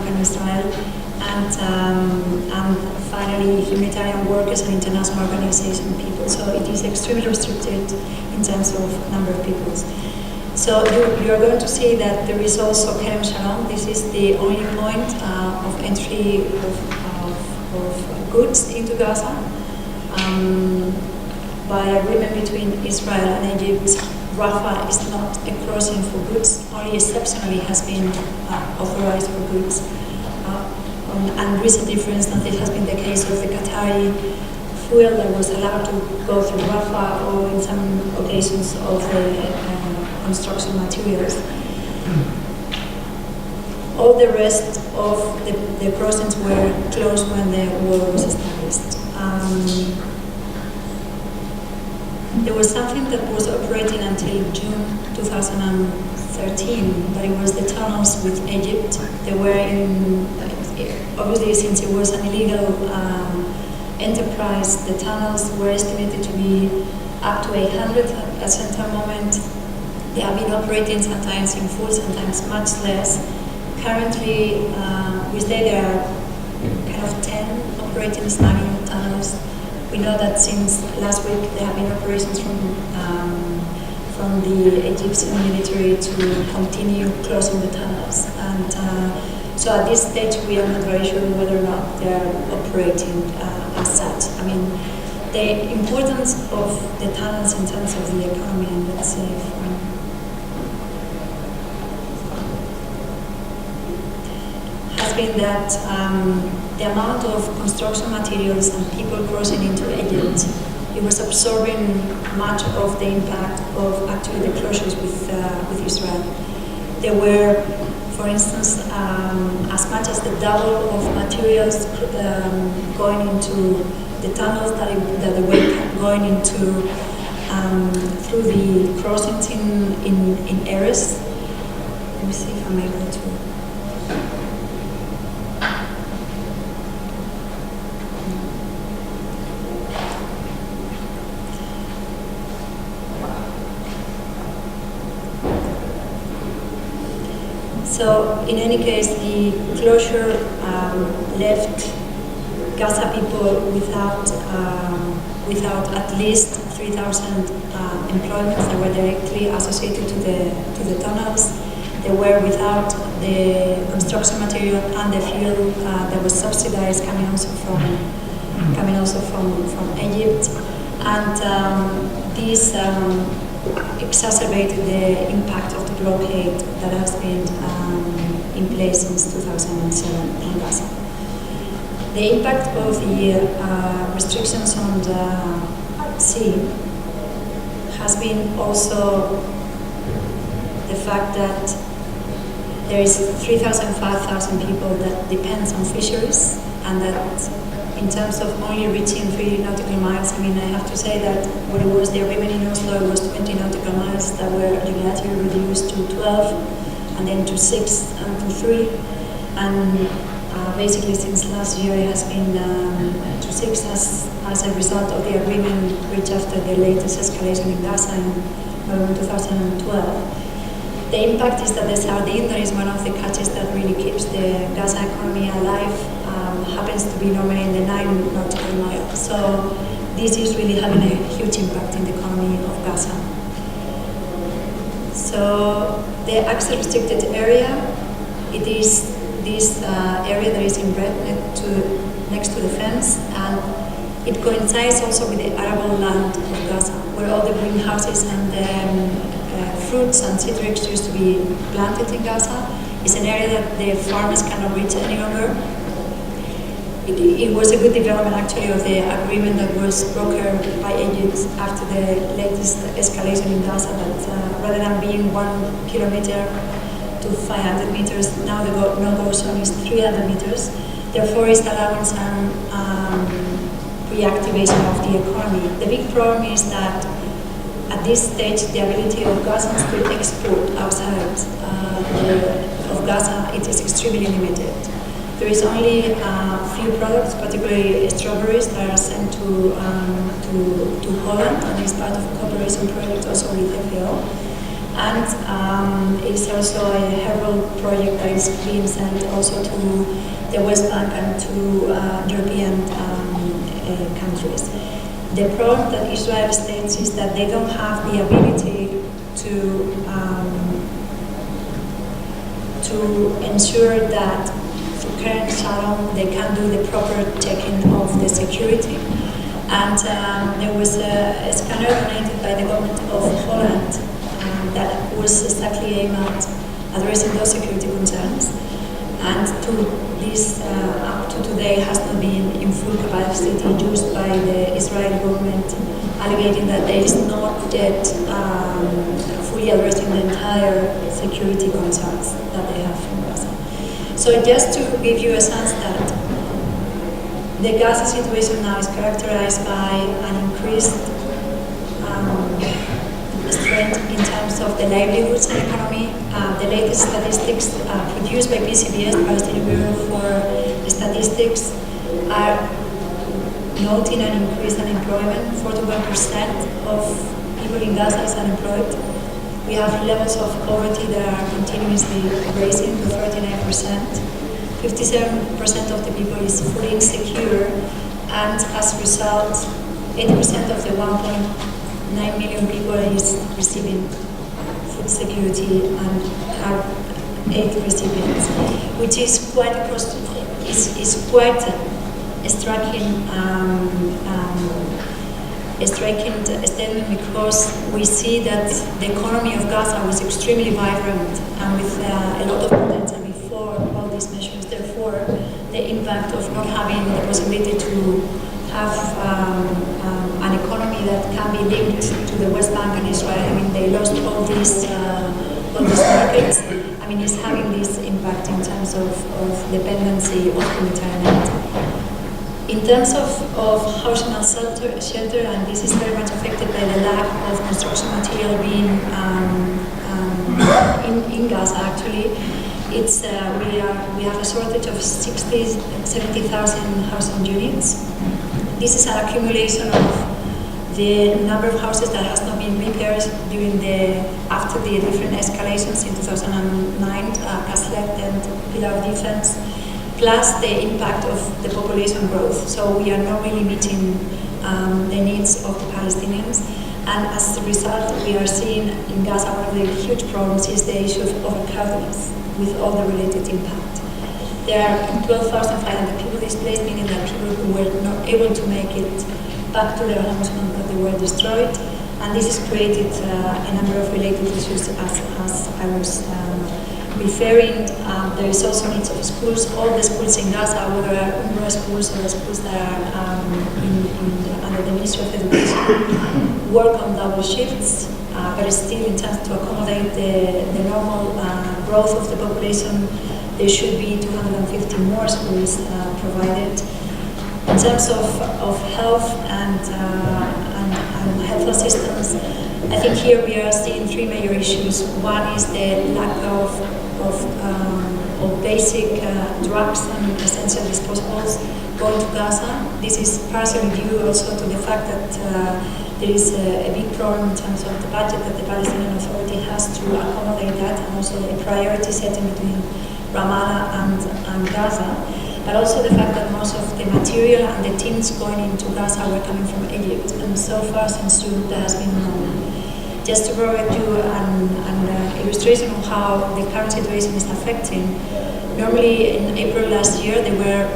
and Israel, and finally humanitarian workers and international organization people. So it is extremely restricted in terms of number of people. So you are going to see that there is also Kerem Shalom. This is the only point of entry of goods into Gaza. By agreement between Israel and Egypt, Rafah is not a crossing for goods, only exceptionally has been authorized for goods. And recently, for instance, it has been the case of the Qatari fuel that was allowed to go through Rafah, or in some occasions of the construction materials. All the rest of the crossings were closed when the war was established. There was something that was operating until June 2013, but it was the tunnels with Egypt. They were obviously, since it was an illegal enterprise, the tunnels were estimated to be up to 800 at a certain moment. They have been operating sometimes in full, sometimes much less. Currently, we say there are kind of 10 operating snagging tunnels. We know that since last week there have been operations from the Egyptian military to continue closing the tunnels. And so at this stage we are not very sure whether or not they are operating as such. I mean, the importance of the tunnels in terms of the economy, and let's say has been that the amount of construction materials and people crossing into Egypt, it was absorbing much of the impact of actually the closures with Israel. There were, for instance, as much as the double of materials going into the tunnels that were going into through the crossings in Erez. Let me see if I'm able to. So, in any case, the closure left Gaza people without at least 3,000 employments that were directly associated to the tunnels. They were without the construction material and the fuel that was subsidized, coming also from Egypt, and this exacerbated the impact of the blockade that has been in place since 2007 in Gaza. The impact of the restrictions on the sea has been also the fact that there is 3,000, 5,000 people that depends on fisheries, and that in terms of only reaching 3 nautical miles, I mean, I have to say that when it was the agreement in Oslo, it was 20 nautical miles that were unilaterally reduced to 12, and then to 6 and to 3. And basically since last year it has been to 6 as a result of the agreement reached after the latest escalation in Gaza in November 2012. The impact is that the sardine, that is one of the catches that really keeps the Gaza economy alive, happens to be normally in the 9 nautical miles. So this is really having a huge impact in the economy of Gaza. So the access restricted area, it is this area that is in red next to the fence, and it coincides also with the arable land of Gaza, where all the greenhouses and the fruits and citrus used to be planted in Gaza. It's an area that the farmers cannot reach any longer. It was a good development actually of the agreement that was brokered by Egypt after the latest escalation in Gaza, that rather than being 1 kilometer to 500 meters, now the no-go zone is 300 meters. Therefore, it's allowing some reactivation of the economy. The big problem is that at this stage, the ability of Gazans to export outside of Gaza, it is extremely limited. There is only a few products, particularly strawberries, that are sent to Holland, and it's part of a cooperation project also with FAO. And it's also a herbal project that is being sent also to the West Bank and to European countries. The problem that Israel states is that they don't have the ability to ensure that through current shalom they can do the proper checking of the security. And there was a scanner donated by the government of Holland that was exactly aimed at addressing those security concerns. And to this, up to today, has not been in full capacity used by the Israeli government, alleging that there is not yet fully addressing the entire security concerns that they have from Gaza. So just to give you a sense that the Gaza situation now is characterized by an increased strength in terms of the livelihoods and economy. The latest statistics produced by PCBS, the Palestinian Bureau for Statistics, are noting an increased unemployment. 41% of people in Gaza is unemployed. We have levels of poverty that are continuously raising to 39%. 57% of the people is fully insecure, and as a result, 80% of the 1.9 million people is receiving food security and have aid recipients, which is quite a striking statement, because we see that the economy of Gaza was extremely vibrant and with a lot of potential before all these measures. Therefore, the impact of not having the possibility to have an economy that can be linked to the West Bank and Israel. I mean, they lost all these markets. I mean, it's having this impact in terms of dependency of humanitarian aid. In terms of housing and shelter, and this is very much affected by the lack of construction material being in Gaza. Actually, it's we have a shortage of 70,000 housing units. This is an accumulation of the number of houses that has not been repaired after the different escalations in 2009, Kaslet and Pillar of Defense, plus the impact of the population growth. So we are not really meeting the needs of the Palestinians. And as a result, we are seeing in Gaza one of the huge problems is the issue of overcrowdedness with all the related impact. There are 12,500 people displaced, meaning that people who were not able to make it back to their homes when they were destroyed. And this has created a number of related issues as I was referring. There is also needs of schools. All the schools in Gaza, whether UNRWA schools or the schools that are under the Ministry of Education, work on double shifts, but still in terms to accommodate the normal growth of the population, there should be 250 more schools provided. In terms of health and health assistance, I think here we are seeing three major issues. One is the lack of basic drugs and essential disposables going to Gaza. This is partially due also to the fact that there is a big problem in terms of the budget that the Palestinian Authority has to accommodate that, and also a priority setting between Ramallah and Gaza. But also the fact that most of the material and the teams going into Gaza were coming from Egypt, and so far since June there has been none. Just to provide you an illustration of how the current situation is affecting, normally in April last year, there were,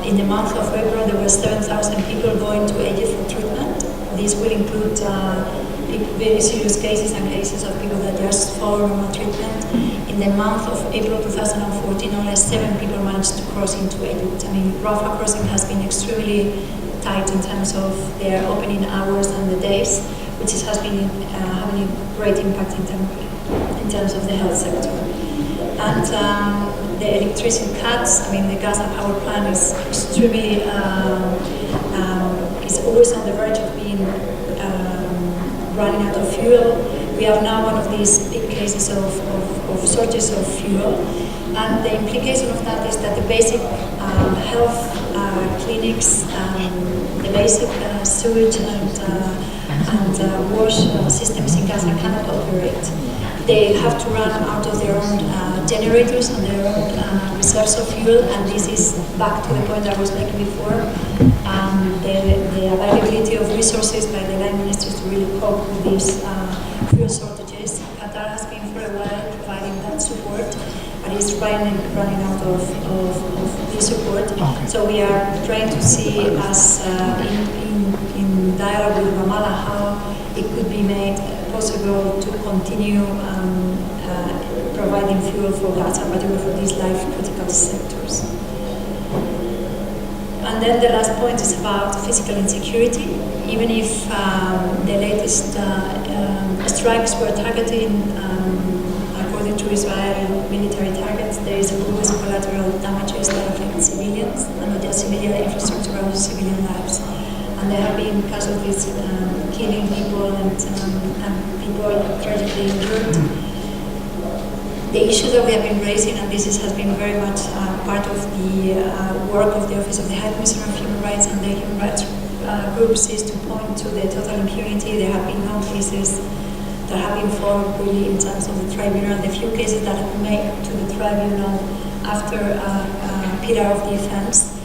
in the month of April, there were 7,000 people going to Egypt for treatment. This will include very serious cases and cases of people that just follow normal treatment. In the month of April 2014, only 7 people managed to cross into Egypt. I mean, Rafah crossing has been extremely tight in terms of their opening hours and the days, which has been having a great impact in terms of the health sector. And the electricity cuts, I mean, the Gaza power plant is extremely, is always on the verge of being running out of fuel. We have now one of these big cases of shortage of fuel. And the implication of that is that the basic health clinics, the basic sewage and wash systems in Gaza cannot operate. They have to run out of their own generators and their own reserves of fuel, and this is back to the point I was making before. The availability of resources by the line ministers to really cope with these fuel shortages. Qatar has been for a while providing that support, but it's running out of this support. Okay. So we are trying to see as in dialogue with Ramallah how it could be made possible to continue providing fuel for Gaza, particularly for these life critical sectors. And then the last point is about physical insecurity. Even if the latest strikes were targeting, according to Israeli military targets, there is always collateral damages that affect civilians, and not just civilian infrastructure, but also civilian lives. And there have been casualties, killing people and people tragically injured. The issue that we have been raising, and this has been very much part of the work of the Office of the High Commissioner of Human Rights and the human rights groups, is to point to the total impunity. There have been no cases that have been followed really in terms of the tribunal. The few cases that have been made to the tribunal after pillar of the offense,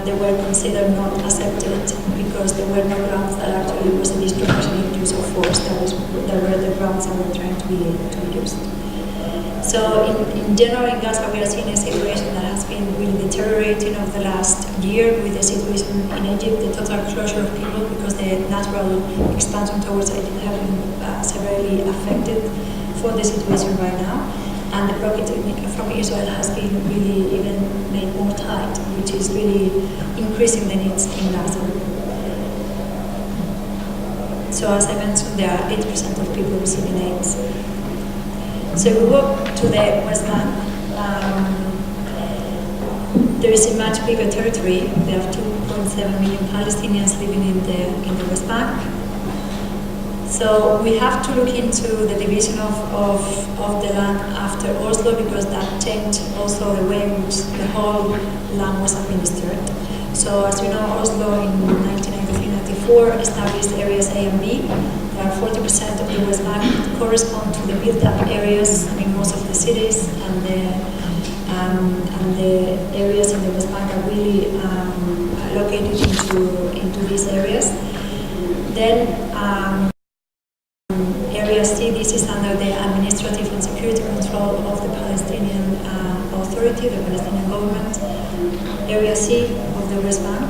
they were considered not accepted because there were no grounds that actually was a disproportionate use of force. That were the grounds that were trying to be used. So in general in Gaza we are seeing a situation that has been really deteriorating over the last year with the situation in Egypt, the total closure of people because the natural expansion towards Egypt have been severely affected for the situation right now. And the blockade from Israel has been really even made more tight, which is really increasing the needs in Gaza. So as I mentioned, there are 80% of people receiving aid. So we walk to the West Bank. There is a much bigger territory. There are 2.7 million Palestinians living in the West Bank. So we have to look into the division of the land after Oslo, because that changed also the way in which the whole land was administered. So as you know, Oslo in 1993-94 established areas A and B. There are 40% of the West Bank that correspond to the built-up areas in most of the cities, and the areas in the West Bank are really located into these areas. Then Area C, this is under the administrative and security control of the Palestinian Authority, the Palestinian government. Area C of the West Bank.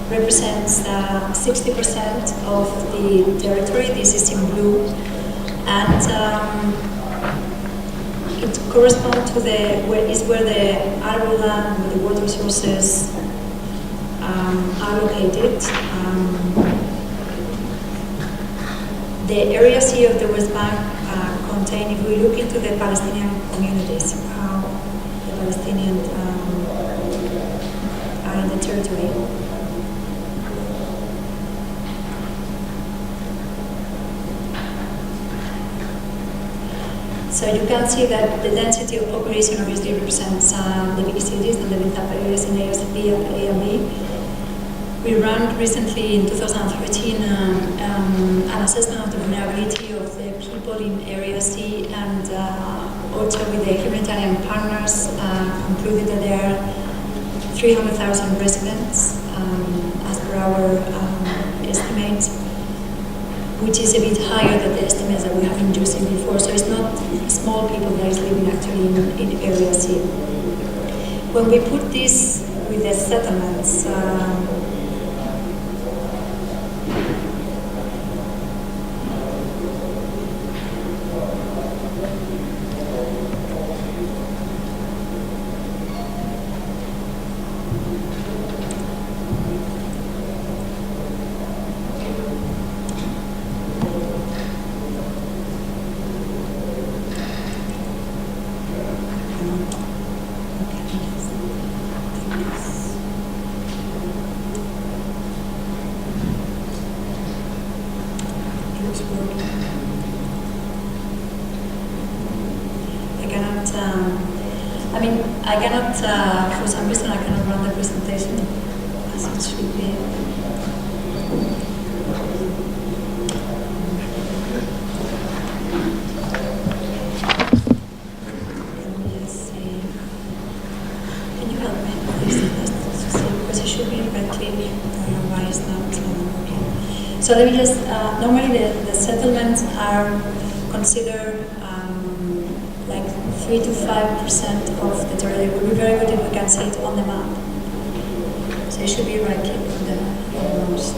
Represents 60% of the territory. This is in blue, and it corresponds to where the arable land, where the water sources are located. The area C of the West Bank contain, if we look into the Palestinian communities, how the Palestinians are in the territory. So you can see that the density of population obviously represents the big cities and the built-up areas in areas B and A and B. We ran recently in 2013 an assessment of the vulnerability of the people in Area C, and also with the humanitarian partners concluded that there are 300,000 residents as per our estimates, which is a bit higher than the estimates that we have been using before. So it's not small people that is living actually in Area C. When we put this with the settlements, I mean, I cannot, for some reason, I cannot run the presentation as it should be. Let me just see. Can you help me with this? Just to see, because it should be in red clip. I don't know why it's not working. So let me just, normally the settlements are considered like 3 to 5% of the territory. It would be very good if we can see it on the map. So it should be right click on the mouse.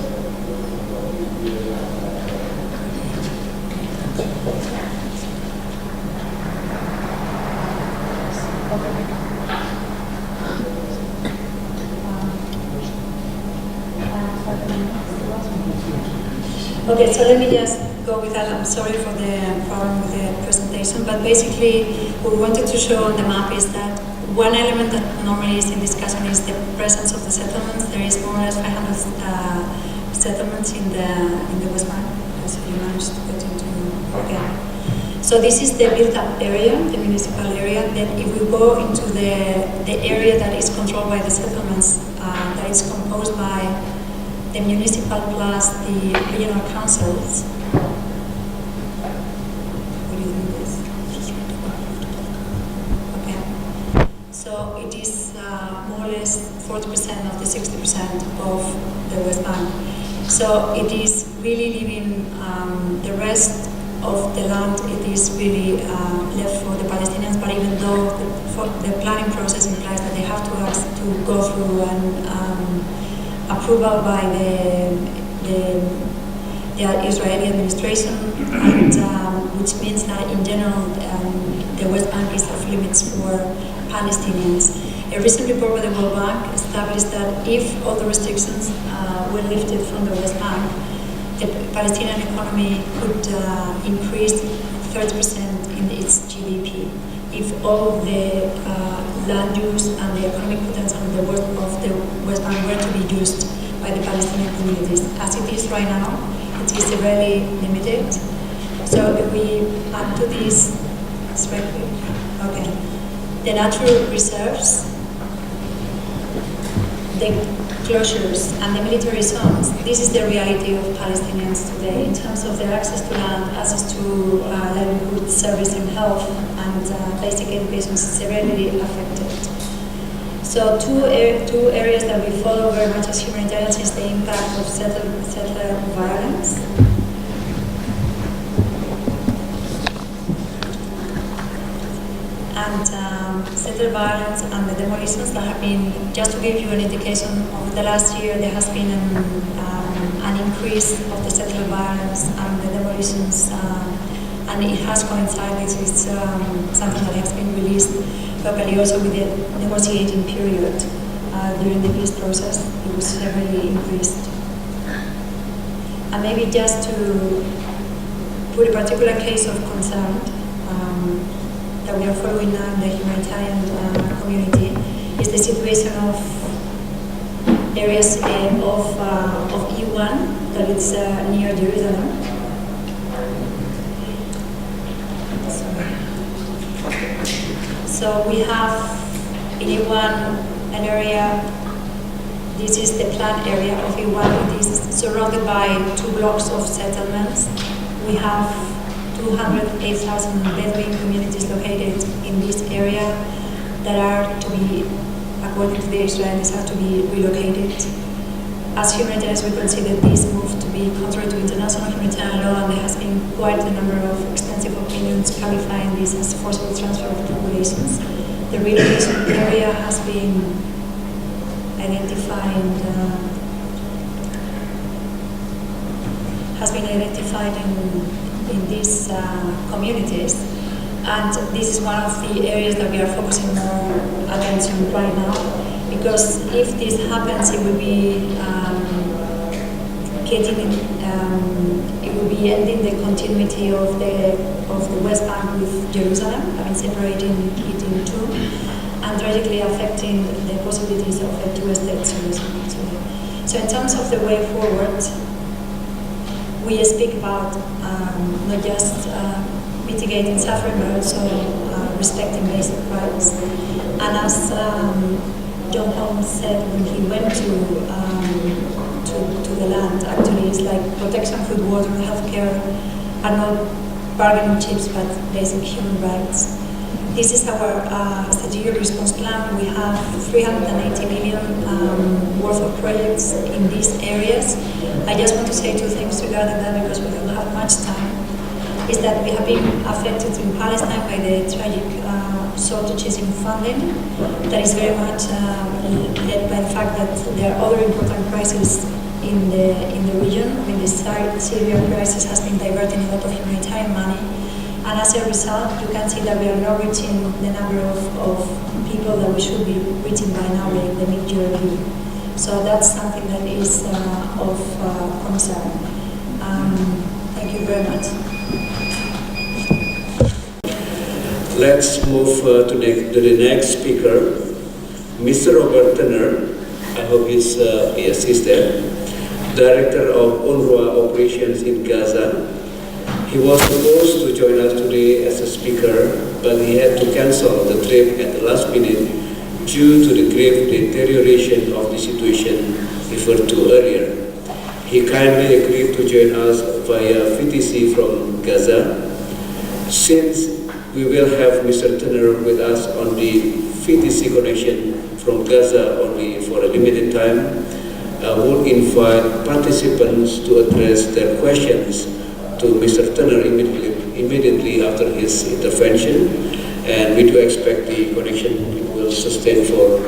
Okay, so let me just go with that. I'm sorry for the problem with the presentation, but basically what we wanted to show on the map is that one element that normally is in discussion is the presence of the settlements. There is more or less 500 settlements in the West Bank, so you managed to get into. Okay. So this is the built-up area, the municipal area. Then if we go into the area that is controlled by the settlements, that is composed by the municipal plus the regional councils. What do you think this? Okay. So it is more or less 40% of the 60% of the West Bank. So it is really leaving the rest of the land. It is really left for the Palestinians. But even though the planning process implies that they have to go through an approval by the Israeli administration, and which means that in general the West Bank is off limits for Palestinians. A recent report by the World Bank established that if all the restrictions were lifted from the West Bank, the Palestinian economy could increase 30% in its GDP. If all the land use and the economic potential of the West Bank were to be used by the Palestinian communities. As it is right now, it is severely limited. So if we add to this, okay, the natural reserves, the closures and the military zones, this is the reality of Palestinians today in terms of their access to land, access to livelihood, service and health, and basic education is severely affected. So two areas that we follow very much as humanitarians is the impact of settler violence. And settler violence and the demolitions that have been, just to give you an indication, over the last year there has been an increase of the settler violence and the demolitions, and it has coincided with something that has been released locally also with the negotiating period during the peace process. It was heavily increased. And maybe just to put a particular case of concern that we are following now in the humanitarian community is the situation of areas of E1 that is near Jerusalem. So we have in E1 an area, this is the planned area of E1, it is surrounded by 2 blocks of settlements. We have 208,000 Bedouin communities located in this area that are to be, according to the Israelis, have to be relocated. As humanitarians, we consider this move to be contrary to international humanitarian law, and there has been quite a number of extensive opinions qualifying this as forcible transfer of populations. The relocation area has been identified in these communities, and this is one of the areas that we are focusing more attention right now, because if this happens, it will be it will be ending the continuity of the West Bank with Jerusalem, separating it in two, and tragically affecting the possibilities of a two-state solution. So in terms of the way forward, we speak about not just mitigating suffering, but also respecting basic rights. And as John Holmes said when he went to the land, actually it's like protection, food, water, healthcare are not bargaining chips but basic human rights. This is our strategic response plan. We have 380 million worth of projects in these areas. I just want to say two things regarding that because we don't have much time. Is that we have been affected in Palestine by the tragic shortages in funding. That is very much led by the fact that there are other important crises in the region. I mean, the Syrian crisis has been diverting a lot of humanitarian money. And as a result, you can see that we are not reaching the number of people that we should be reaching by now, the mid-year review. So that's something that is of concern. Thank you very much. Let's move to the next speaker, Mr. Robert Turner. I hope he's there. Director of UNRWA Operations in Gaza. He was supposed to join us today as a speaker, but he had to cancel the trip at the last minute due to the grave deterioration of the situation referred to earlier. He kindly agreed to join us via VTC from Gaza. Since we will have Mr. Turner with us on the VTC connection from Gaza only for a limited time, I would invite participants to address their questions to Mr. Turner immediately after his intervention, and we do expect the connection will sustain for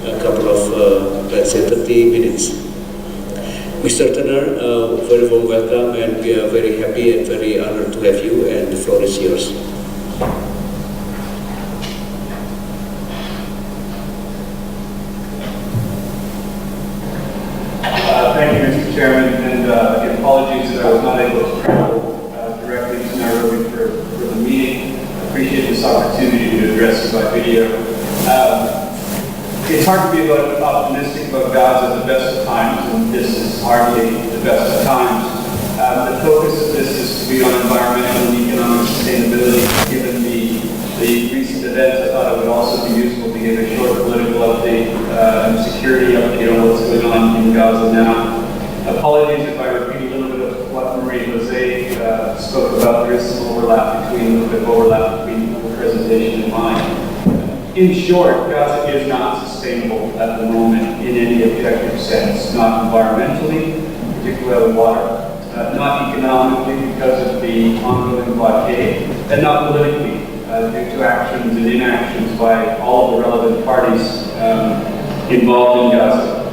a couple of, let's say, 30 minutes. Mr. Turner, very warm welcome, and we are very happy and very honored to have you, and the floor is yours. Thank you, Mr. Chairman, and again, apologies that I was not able to travel directly to Nairobi for the meeting. I appreciate this opportunity to address you by video. It's hard to be optimistic about Gaza at the best of times, and this is hardly the best of times. The focus of this is to be on environmental and economic sustainability. Given the recent events, I thought it would also be useful to give a short political update and security update on what's going on in Gaza now. Apologies if I repeat a little bit of what Marie-Jose spoke about. There is some overlap between the presentation and mine. In short, Gaza is not sustainable at the moment in any objective sense, not environmentally, particularly water, not economically because of the ongoing blockade, and not politically due to actions and inactions by all the relevant parties involved in Gaza.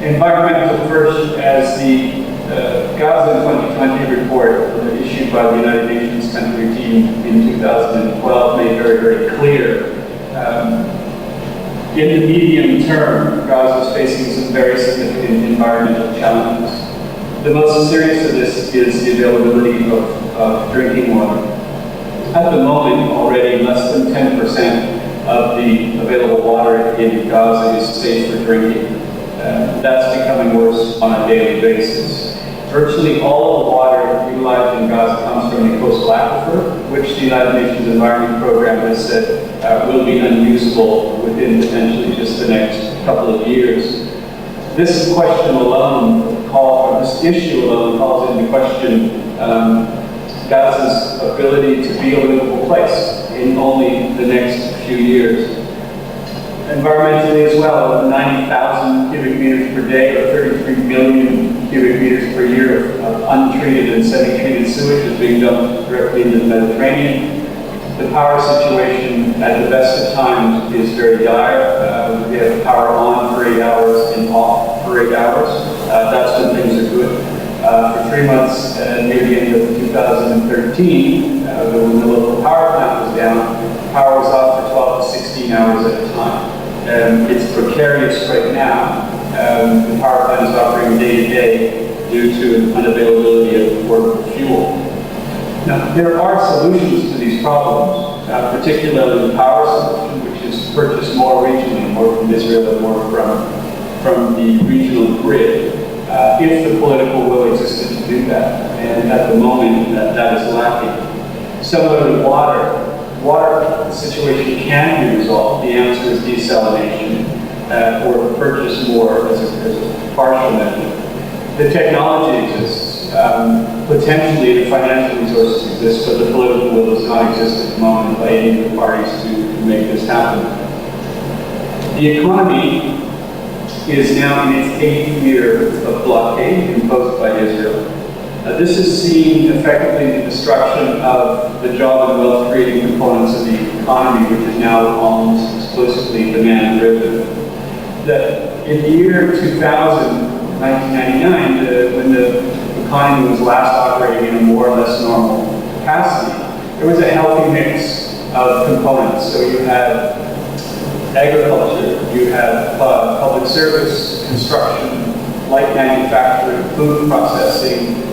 Environmental first, as the Gaza 2020 report issued by the United Nations Country Team in 2012 made very, very clear. In the medium term, Gaza is facing some very significant environmental challenges. The most serious of this is the availability of drinking water. At the moment, already less than 10% of the available water in Gaza is safe for drinking. That's becoming worse on a daily basis. Virtually all of the water utilized in Gaza comes from the coastal aquifer, which the United Nations Environment Program has said will be unusable within potentially just the next couple of years. This question alone, this issue alone calls into question Gaza's ability to be a livable place in only the next few years. Environmentally as well, 90,000 cubic meters per day or 33 million cubic meters per year of untreated and semi-treated sewage is being dumped directly into the Mediterranean. The power situation at the best of times is very dire. We have power on for 8 hours and off for 8 hours. That's when things are good. For 3 months near the end of 2013, when the local power plant was down, power was off for 12 to 16 hours at a time. It's precarious right now. The power plant is operating day to day due to unavailability of workable fuel. Now, there are solutions to these problems, particularly the power solution, which is purchased more regionally, more from Israel and more from the regional grid, if the political will existed to do that. And at the moment, that is lacking. Similar to water, water situation can be resolved, the answer is desalination or purchase more as a partial measure. The technology exists. Potentially the financial resources exist, but the political will does not exist at the moment by any of the parties to make this happen. The economy is now in its 8th year of blockade imposed by Israel. This has seen effectively the destruction of the job and wealth creating components of the economy, which is now almost exclusively demand driven. That in the year 2000, 1999, when the economy was last operating in a more or less normal capacity, there was a healthy mix of components. So you had agriculture, you had public service, construction, light manufacturing, food processing,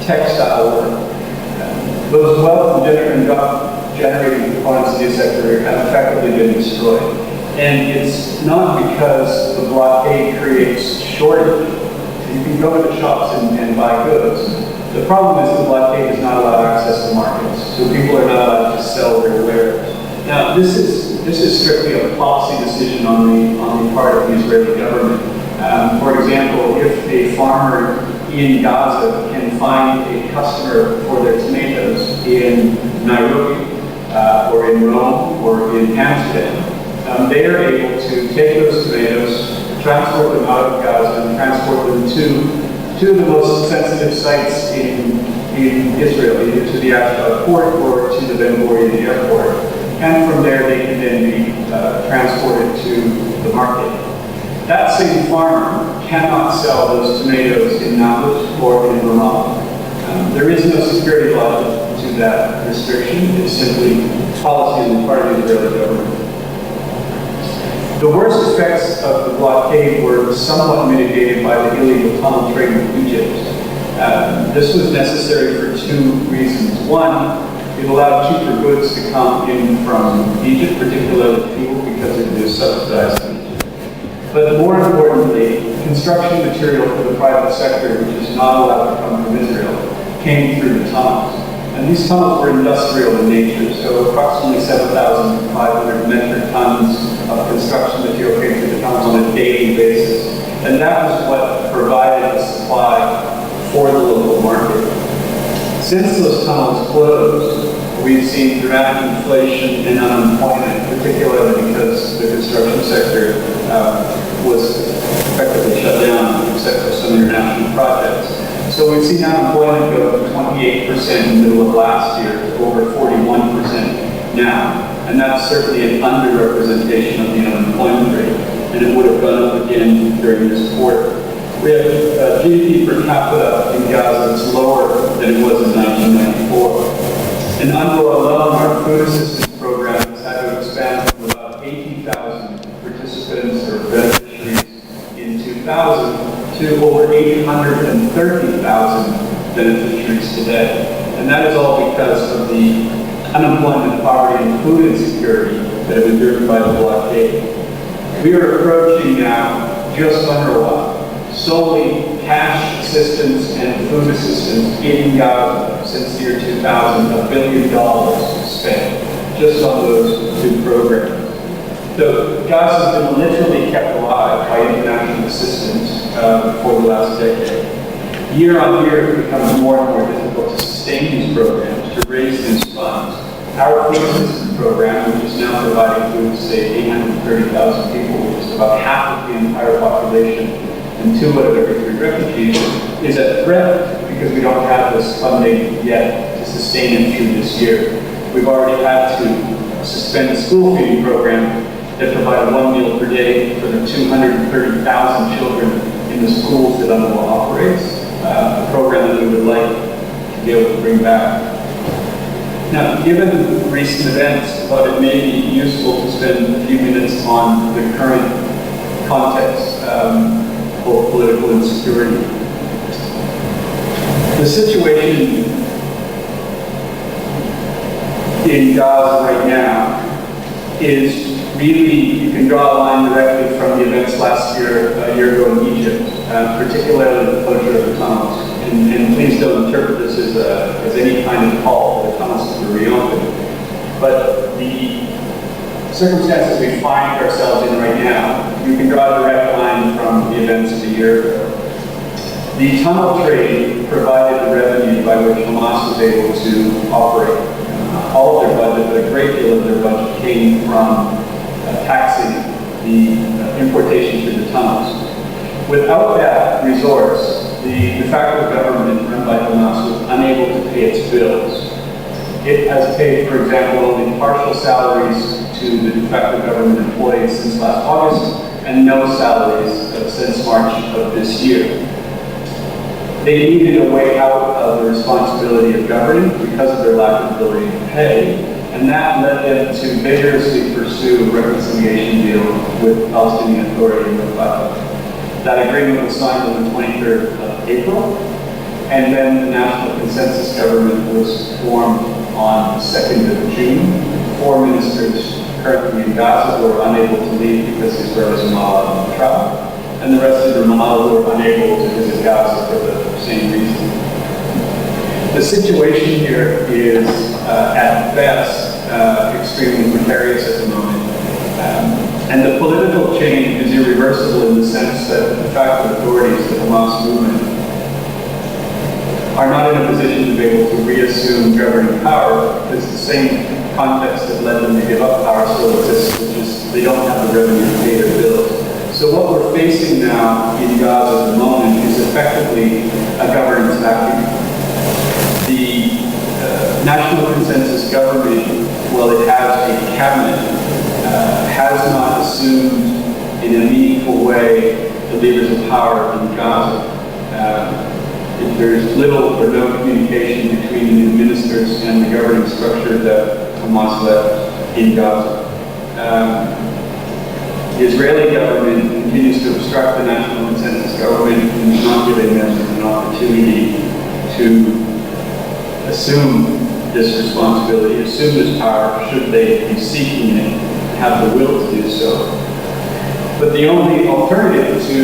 textile work. Those wealth and job generating components of the sector have effectively been destroyed. And it's not because the blockade creates shortage. You can go to the shops and buy goods. The problem is the blockade does not allow access to markets, so people are not allowed to sell their wares. Now, this is strictly a policy decision on the part of the Israeli government. For example, if a farmer in Gaza can find a customer for their tomatoes in Nairobi, or in Rome, or in Amsterdam, they are able to take those tomatoes, transport them out of Gaza, and transport them to the most sensitive sites in Israel, either to the Ashdod port or to the Ben Gurion airport. And from there, they can then be transported to the market. That same farmer cannot sell those tomatoes in Nablus or in Ramallah. There is no security logic to that restriction. It's simply policy on the part of the Israeli government. The worst effects of the blockade were somewhat mitigated by the illegal tunnel trade with Egypt. This was necessary for two reasons. One, it allowed cheaper goods to come in from Egypt, particularly fuel, because it is subsidized in Egypt. But more importantly, construction material for the private sector, which is not allowed to come from Israel, came through the tunnels. And these tunnels were industrial in nature, so approximately 7,500 metric tons of construction material came through the tunnels on a daily basis. And that was what provided the supply for the local market. Since those tunnels closed, we've seen dramatic inflation and unemployment, particularly because the construction sector was effectively shut down, except for some international projects. So we've seen unemployment go from 28% in the middle of last year to over 41% now. And that's certainly an underrepresentation of the unemployment rate. And it would have gone up again during this quarter. We have GDP per capita in Gaza that's lower than it was in 1994. In UNRWA alone, our food assistance program has had to expand from about 80,000 participants or beneficiaries in 2000 to over 830,000 beneficiaries today. And that is all because of the unemployment, poverty, and food insecurity that have been driven by the blockade. We are approaching now, just UNRWA, solely cash assistance and food assistance in Gaza since the year 2000, $1 billion spent just on those two programs. So Gaza has been literally kept alive by international assistance for the last decade. Year on year, it becomes more and more difficult to sustain these programs, to raise these funds. Our food assistance program, which is now providing food to, say, 830,000 people, which is about half of the entire population, and 2 out of every 3 refugees, is at threat because we don't have this funding yet to sustain it through this year. We've already had to suspend the school feeding program that provided 1 meal per day for the 230,000 children in the schools that UNRWA operates, a program that we would like to be able to bring back. Now, given recent events, I thought it may be useful to spend a few minutes on the current context, both political and security. The situation in Gaza right now is really, you can draw a line directly from the events last year, a year ago in Egypt, particularly the closure of the tunnels. And please don't interpret this as any kind of call for the tunnels. tunnels to reopen. But the circumstances we find ourselves in right now, you can draw a direct line from the events of a year ago. The tunnel trade provided the revenue by which Hamas was able to operate. All of their budget, but a great deal of their budget came from taxing the importation through the tunnels. Without that resource, the de facto government run by Hamas was unable to pay its bills. It has paid, for example, only partial salaries to the de facto government employees since last August, and no salaries since March of this year. They needed a way out of the responsibility of governing because of their lack of ability to pay, and that led them to vigorously pursue a reconciliation deal with the Palestinian Authority in Rafah. That agreement was signed on the 23rd of April, and then the National Consensus Government was formed on the 2nd of June. 4 ministers currently in Gaza were unable to leave because Israelis are not allowed to travel, and the rest of Ramallah were unable to visit Gaza for the same reason. The situation here is, at best, extremely precarious at the moment. And the political change is irreversible in the sense that the de facto authorities, the Hamas movement, are not in a position to be able to reassume governing power because the same context that led them to give up power still exists, which is they don't have the revenue to pay their bills. So what we're facing now in Gaza at the moment is effectively a governance vacuum. The National Consensus Government, while it has a cabinet, has not assumed in a meaningful way the levers of power in Gaza. There's little or no communication between the ministers and the governing structure that Hamas left in Gaza. The Israeli government continues to obstruct the National Consensus Government and not giving them an opportunity to assume this responsibility, assume this power, should they be seeking it, have the will to do so. But the only alternative to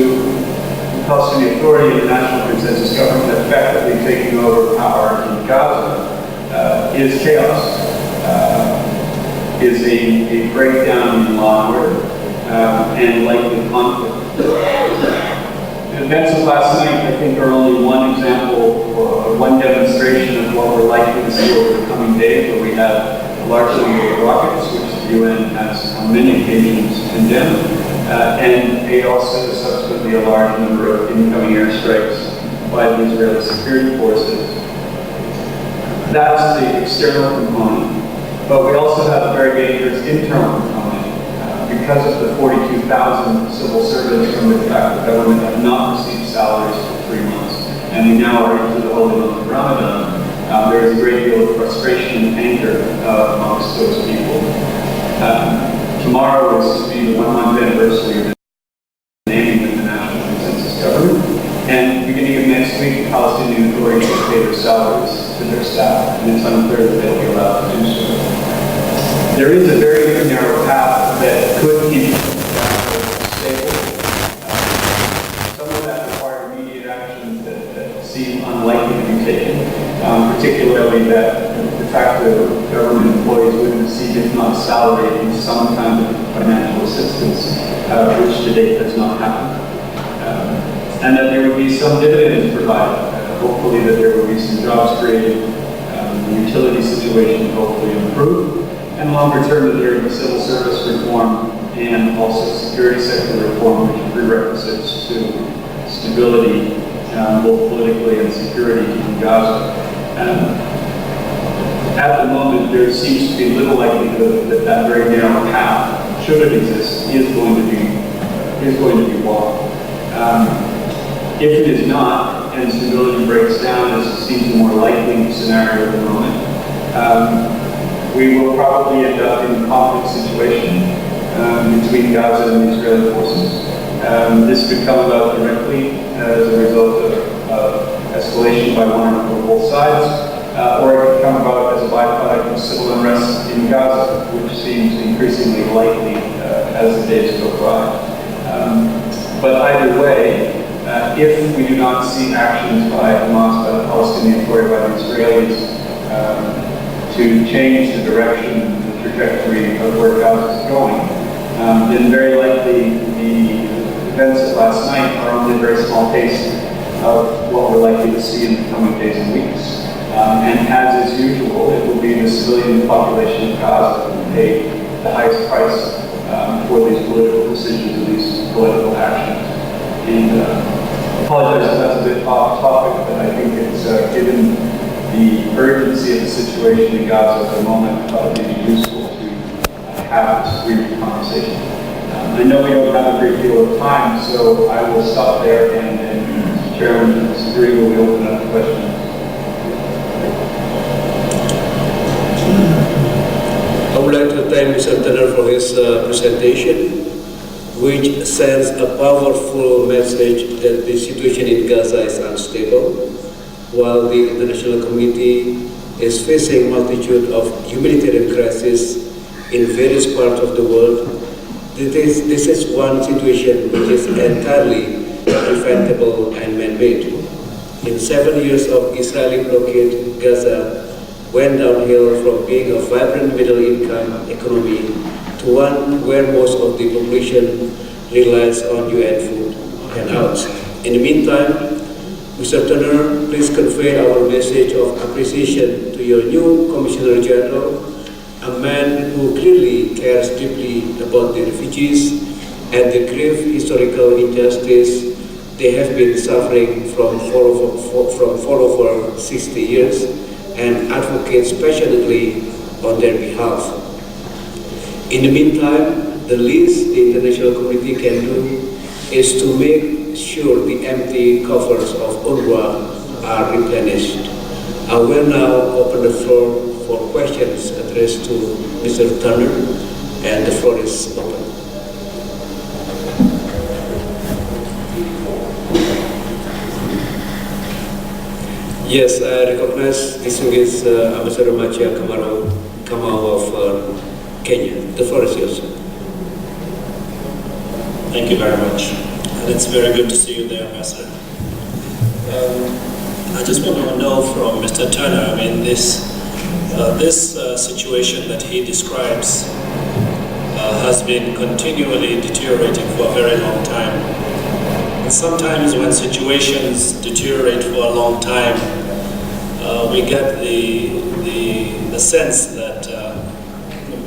the Palestinian Authority and the National Consensus Government effectively taking over power in Gaza is chaos, is a breakdown in law and order, and likely conflict. The events of last night, I think, are only one example or one demonstration of what we're likely to see over the coming days, where we have a large number of rockets, which the UN has on many occasions condemned, and also subsequently a large number of incoming airstrikes by the Israeli security forces. That's the external component, but we also have a very dangerous internal component. Because of the 42,000 civil servants from the de facto government have not received salaries for 3 months, and we now are into the holy month of Ramadan, there is a great deal of frustration and anger amongst those people. Tomorrow is to be the 1-month anniversary of the naming of the National Consensus Government, and beginning of next week, the Palestinian Authority will pay their salaries to their staff, and it's unclear that they'll be allowed to do so. There is a very narrow path that could keep stable. Some of that require immediate actions that seem unlikely to be taken, particularly that de facto government employees would receive, if not salary, at least some kind of financial assistance, which to date has not happened. And that there would be some dividends provided, hopefully that there would be some jobs created, the utility situation hopefully improve. And longer term, that there would be civil service reform and also security sector reform, which are prerequisites to stability, both politically and security in Gaza. At the moment, there seems to be little likelihood that that very narrow path, should it exist, is going to be walked. If it is not, and stability breaks down, as seems a more likely scenario at the moment, we will probably end up in a conflict situation between Gaza and the Israeli forces. This could come about directly as a result of escalation by one or both sides, or it could come about as a byproduct of civil unrest in Gaza, which seems increasingly likely as the days go by. But either way, if we do not see actions by Hamas, by the Palestinian Authority, by the Israelis, to change the direction, the trajectory of where Gaza is going, then very likely the events of last night are only a very small taste of what we're likely to see in the coming days and weeks. And as is usual, it will be the civilian population of Gaza that will pay the highest price for these political decisions and these political actions. And I apologize if that's a bit off topic, but I think it's given the urgency of the situation in Gaza at the moment, I thought it would be useful to have this brief conversation. I know we don't have a great deal of time, so I will stop there, and Mr. Chairman, Mr. Green will open up the questions. I would like to thank Mr. Turner for his presentation, which sends a powerful message that the situation in Gaza is unstable, while the international community is facing a multitude of humanitarian crises in various parts of the world. This is one situation which is entirely preventable and man-made. In 7 years of Israeli blockade, Gaza went downhill from being a vibrant middle-income economy to one where most of the population relies on UN food and out. In the meantime, Mr. Turner, please convey our message of appreciation to your new Commissioner General, a man who clearly cares deeply about the refugees and the grave historical injustice they have been suffering for over 60 years, and advocates passionately on their behalf. In the meantime, the least the international community can do is to make sure the empty coffers of UNRWA are replenished. I will now open the floor for questions addressed to Mr. Turner, and the floor is open. Yes, I recognize distinguished Ambassador Machia Kamau of Kenya. The floor is yours. Thank you very much. And it's very good to see you there, Ambassador. I just want to know from Mr. Turner, I mean, this situation that he describes has been continually deteriorating for a very long time. And sometimes when situations deteriorate for a long time, we get the sense that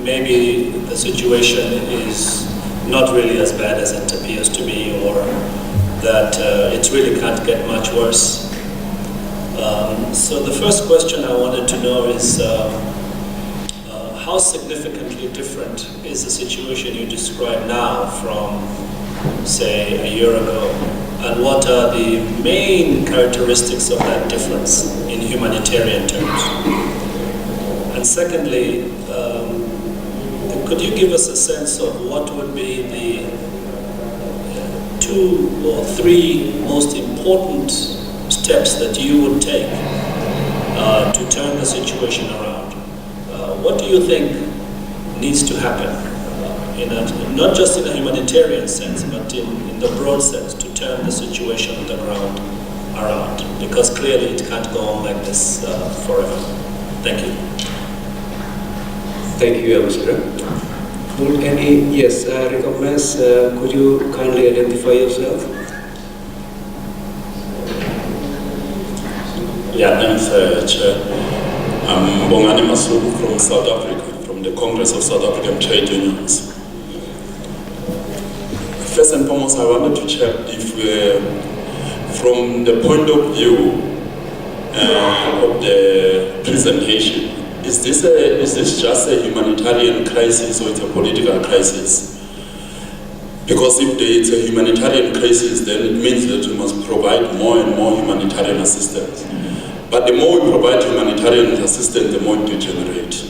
maybe the situation is not really as bad as it appears to be, or that it really can't get much worse. So the first question I wanted to know is how significantly different is the situation you describe now from, say, a year ago? And what are the main characteristics of that difference in humanitarian terms? And secondly, could you give us a sense of what would be the 2 or 3 most important steps that you would take to turn the situation around? What do you think needs to happen, not just in a humanitarian sense, but in the broad sense, to turn the situation on the ground around? Because clearly it can't go on like this forever. Thank you. Thank you, Ambassador. Yes, I recognize, could you kindly identify yourself? Yeah, thanks, Chair. I'm Bongani Masuku from South Africa, from the Congress of South African Trade Unions. First and foremost, I wanted to check if, from the point of view of the presentation, is this just a humanitarian crisis or it's a political crisis? Because if it's a humanitarian crisis, then it means that we must provide more and more humanitarian assistance. But the more we provide humanitarian assistance, the more it degenerates.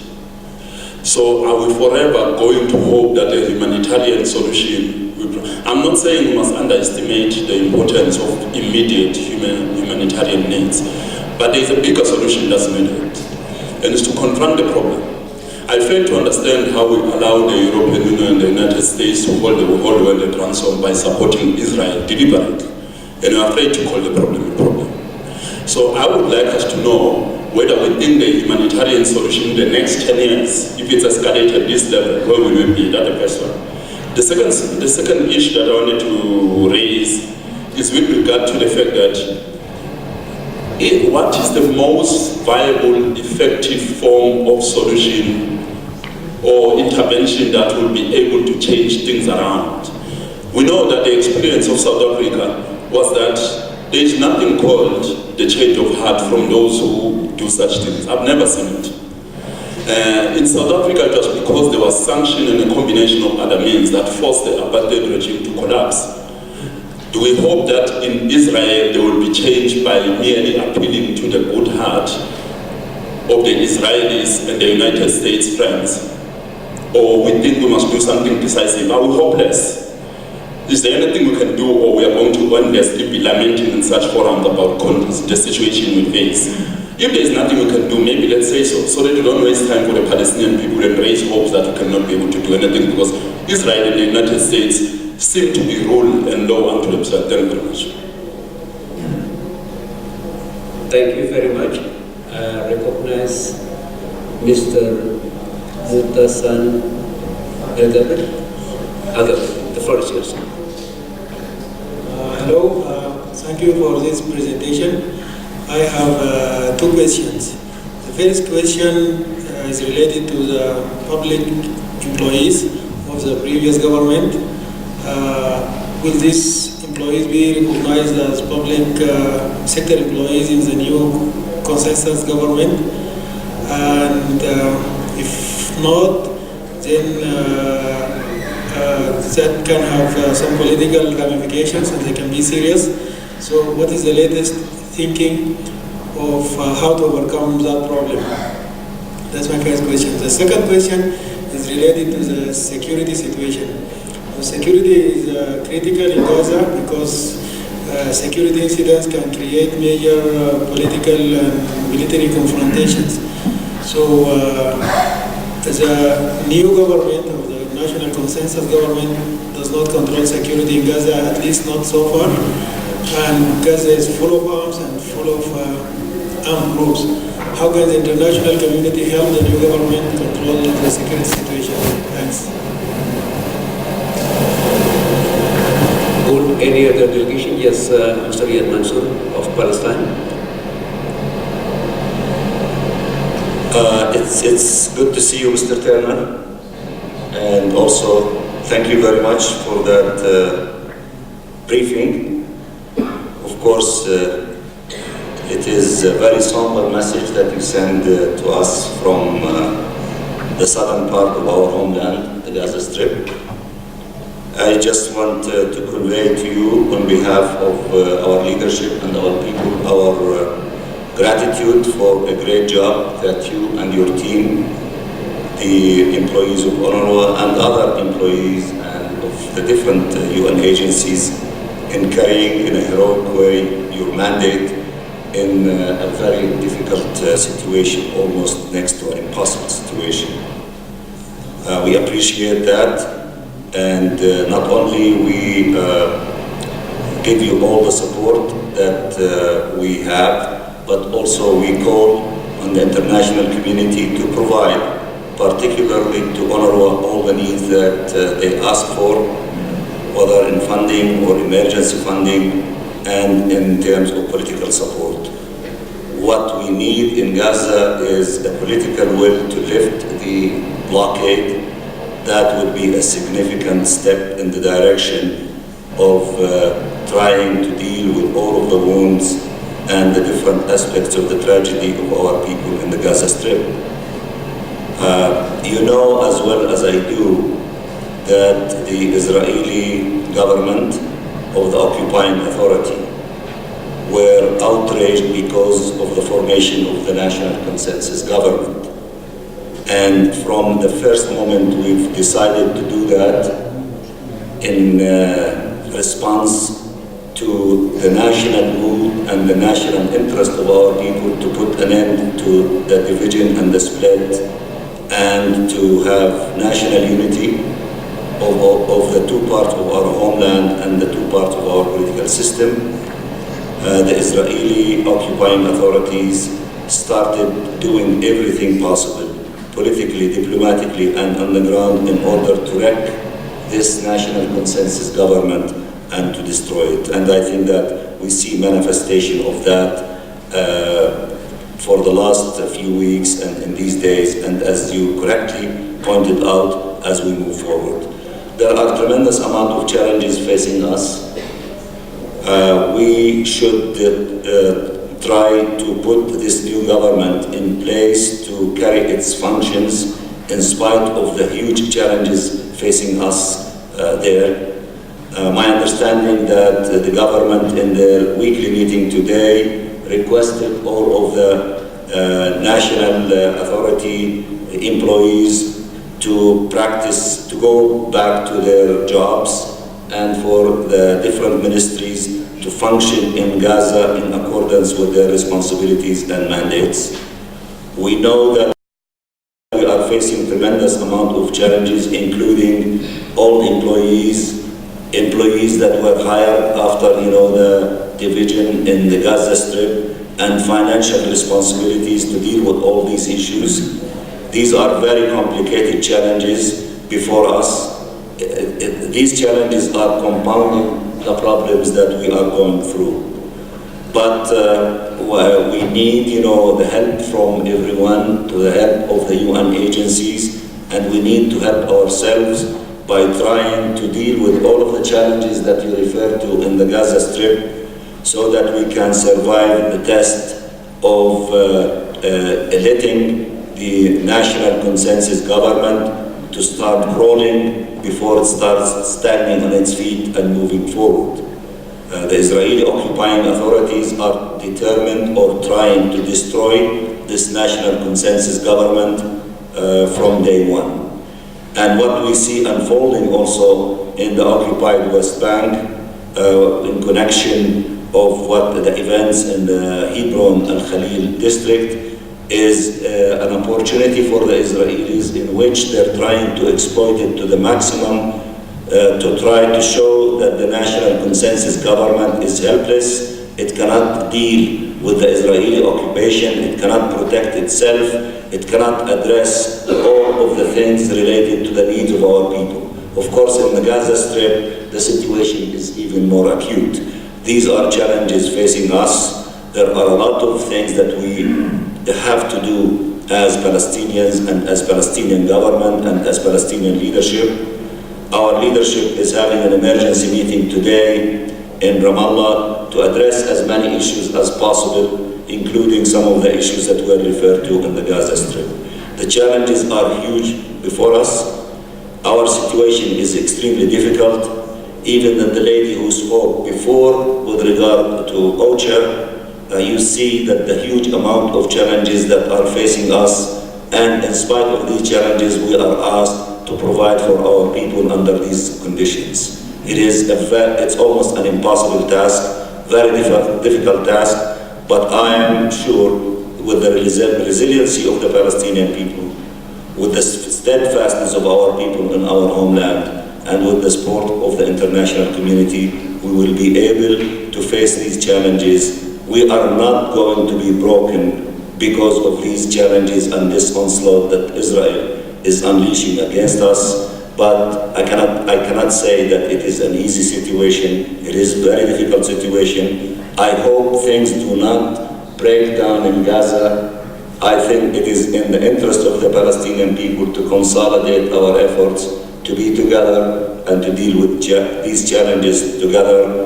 So are we forever going to hope that a humanitarian solution will... I'm not saying we must underestimate the importance of immediate humanitarian needs, but there's a bigger solution that's needed, and it's to confront the problem. I fail to understand how we allow the European Union and the United States to hold the whole world at ransom by supporting Israel deliberately, and we're afraid to call the problem a problem. So I would like us to know whether within the humanitarian solution in the next 10 years, if it's escalated at this level, where will we be? That's the first one. The second issue that I wanted to raise is with regard to the fact that what is the most viable, effective form of solution or intervention that will be able to change things around? We know that the experience of South Africa was that there is nothing called the change of heart from those who do such things. I've never seen it. In South Africa, it was because there was sanction and a combination of other means that forced the apartheid regime to collapse. Do we hope that in Israel there will be change by merely appealing to the good heart of the Israelis and the United States friends? Or we think we must do something decisive? Are we hopeless? Is there anything we can do, or we are going to endlessly be lamenting in such forums about the situation we face? If there is nothing we can do, maybe let's say so that we don't waste time for the Palestinian people and raise hopes that we cannot be able to do anything, because Israel and the United States seem to be ruled and law unto themselves. Thank you very much. Thank you very much. I recognize Mr. Mutasan Agab. The floor is yours. Hello, thank you for this presentation. I have two questions. The first question is related to the public employees of the previous government. Will these employees be recognized as public sector employees in the new consensus government? And if not, then that can have some political ramifications and they can be serious. So what is the latest thinking of how to overcome that problem? That's my first question. The second question is related to the security situation. The security is critical in Gaza because security incidents can create major political and military confrontations. So the new government of the national consensus government does not control security in Gaza, at least not so far. And Gaza is full of arms and full of armed groups. How can the international community help the new government control the security situation? Thanks. Good. Any other delegation? Yes, Mr. Riyad Mansour of Palestine. It's good to see you, Mr. Turner. And also, thank you very much for that briefing. Of course, it is a very somber message that you send to us from the southern part of our homeland, the Gaza Strip. I just want to convey to you, on behalf of our leadership and our people, our gratitude for a great job that you and your team, the employees of UNRWA and other employees and of the different UN agencies, in carrying in a heroic way your mandate in a very difficult situation, almost next to an impossible situation. We appreciate that, and not only we give you all the support that we have, but also we call on the international community to provide, particularly to UNRWA, all the needs that they ask for, whether in funding or emergency funding, and in terms of political support. What we need in Gaza is a political will to lift the blockade. That would be a significant step in the direction of trying to deal with all of the wounds and the different aspects of the tragedy of our people in the Gaza Strip. You know as well as I do that the Israeli government of the occupying authority were outraged because of the formation of the national consensus government. And from the first moment we've decided to do that in response to the national mood and the national interest of our people to put an end to the division and the split and to have national unity of the two parts of our homeland and the two parts of our political system. The Israeli occupying authorities started doing everything possible, politically, diplomatically, and on the ground in order to wreck this national consensus government and to destroy it. And I think that we see manifestation of that for the last few weeks and in these days, and as you correctly pointed out, as we move forward. There are tremendous amount of challenges facing us. We should try to put this new government in place to carry its functions in spite of the huge challenges facing us there. My understanding that the government in their weekly meeting today requested all of the national authority employees to practice, to go back to their jobs, and for the different ministries to function in Gaza in accordance with their responsibilities and mandates. We know that we are facing tremendous amount of challenges, including all employees that were hired after the division in the Gaza Strip, and financial responsibilities to deal with all these issues. These are very complicated challenges before us. These challenges are compounding the problems that we are going through. But we need, the help from everyone, to the help of the UN agencies, and we need to help ourselves by trying to deal with all of the challenges that you refer to in the Gaza Strip, so that we can survive the test of letting the national consensus government to start crawling before it starts standing on its feet and moving forward. The Israeli occupying authorities are determined or trying to destroy this national consensus government from day one. And what we see unfolding also in the occupied West Bank in connection of what the events in the Hebron al-Khalil district is an opportunity for the Israelis in which they're trying to exploit it to the maximum to try to show that the national consensus government is helpless. It cannot deal with the Israeli occupation, it cannot protect itself, it cannot address all of the things related to the needs of our people. Of course, in the Gaza Strip, the situation is even more acute. These are challenges facing us. There are a lot of things that we have to do as Palestinians and as Palestinian government and as Palestinian leadership. Our leadership is having an emergency meeting today in Ramallah to address as many issues as possible, including some of the issues that were referred to in the Gaza Strip. The challenges are huge before us. Our situation is extremely difficult. Even the lady who spoke before with regard to OCHA, you see that the huge amount of challenges that are facing us, and in spite of these challenges, we are asked to provide for our people under these conditions. It's almost an impossible task, very difficult task, but I am sure with the resiliency of the Palestinian people, with the steadfastness of our people in our homeland, and with the support of the international community, we will be able to face these challenges. We are not going to be broken because of these challenges and this onslaught that Israel is unleashing against us. But I cannot say that it is an easy situation. It is a very difficult situation. I hope things do not break down in Gaza. I think it is in the interest of the Palestinian people to consolidate our efforts, to be together and to deal with these challenges together.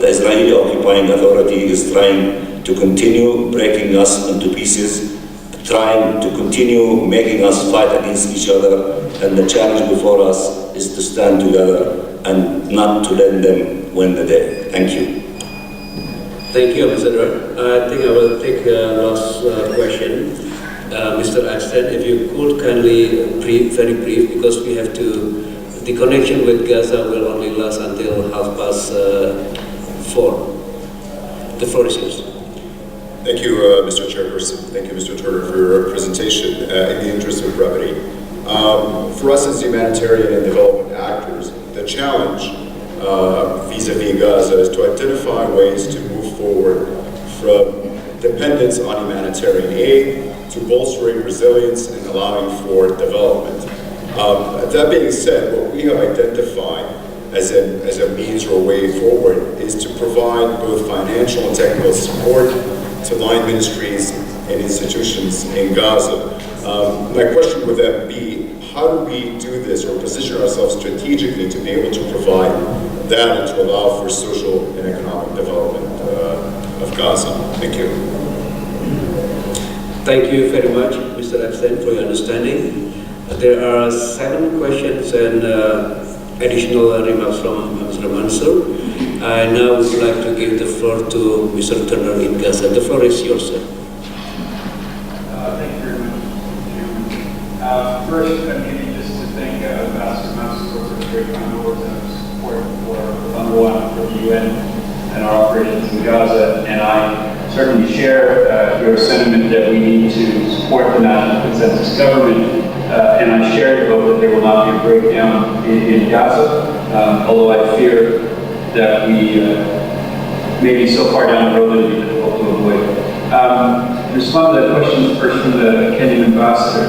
The Israeli occupying authority is trying to continue breaking us into pieces, trying to continue making us fight against each other, and the challenge before us is to stand together and not to let them win the day. Thank you. Thank you, Ambassador. I think I will take last question. Mr. Axton, if you could kindly very brief, because we have to, the connection with Gaza will only last until 4:30. The floor is yours. Thank you, Mr. Chairperson. Thank you, Mr. Turner, for your presentation. In the interest of brevity, for us as humanitarian and development actors, the challenge vis-a-vis Gaza is to identify ways to move forward from dependence on humanitarian aid to bolstering resilience and allowing for development. That being said, what we have identified as a means or a way forward is to provide both financial and technical support to line ministries and institutions in Gaza. My question would then be, how do we do this or position ourselves strategically to be able to provide that and to allow for social and economic development of Gaza? Thank you. Thank you very much, Mr. Epstein, for your understanding. There are 7 questions and additional remarks from Mr. Mansour. I now would like to give the floor to Mr. Turner in Gaza. The floor is yours, sir. Thank you very much, Chairman. First, maybe just to thank Ambassador Mansour for the great kind words of support for UNRWA, for the UN, and our operations in Gaza. And I certainly share your sentiment that we need to support the national consensus government. And I share the hope that there will not be a breakdown in Gaza, although I fear that we may be so far down the road that it will be difficult to avoid. To respond to the questions first from the Kenyan ambassador,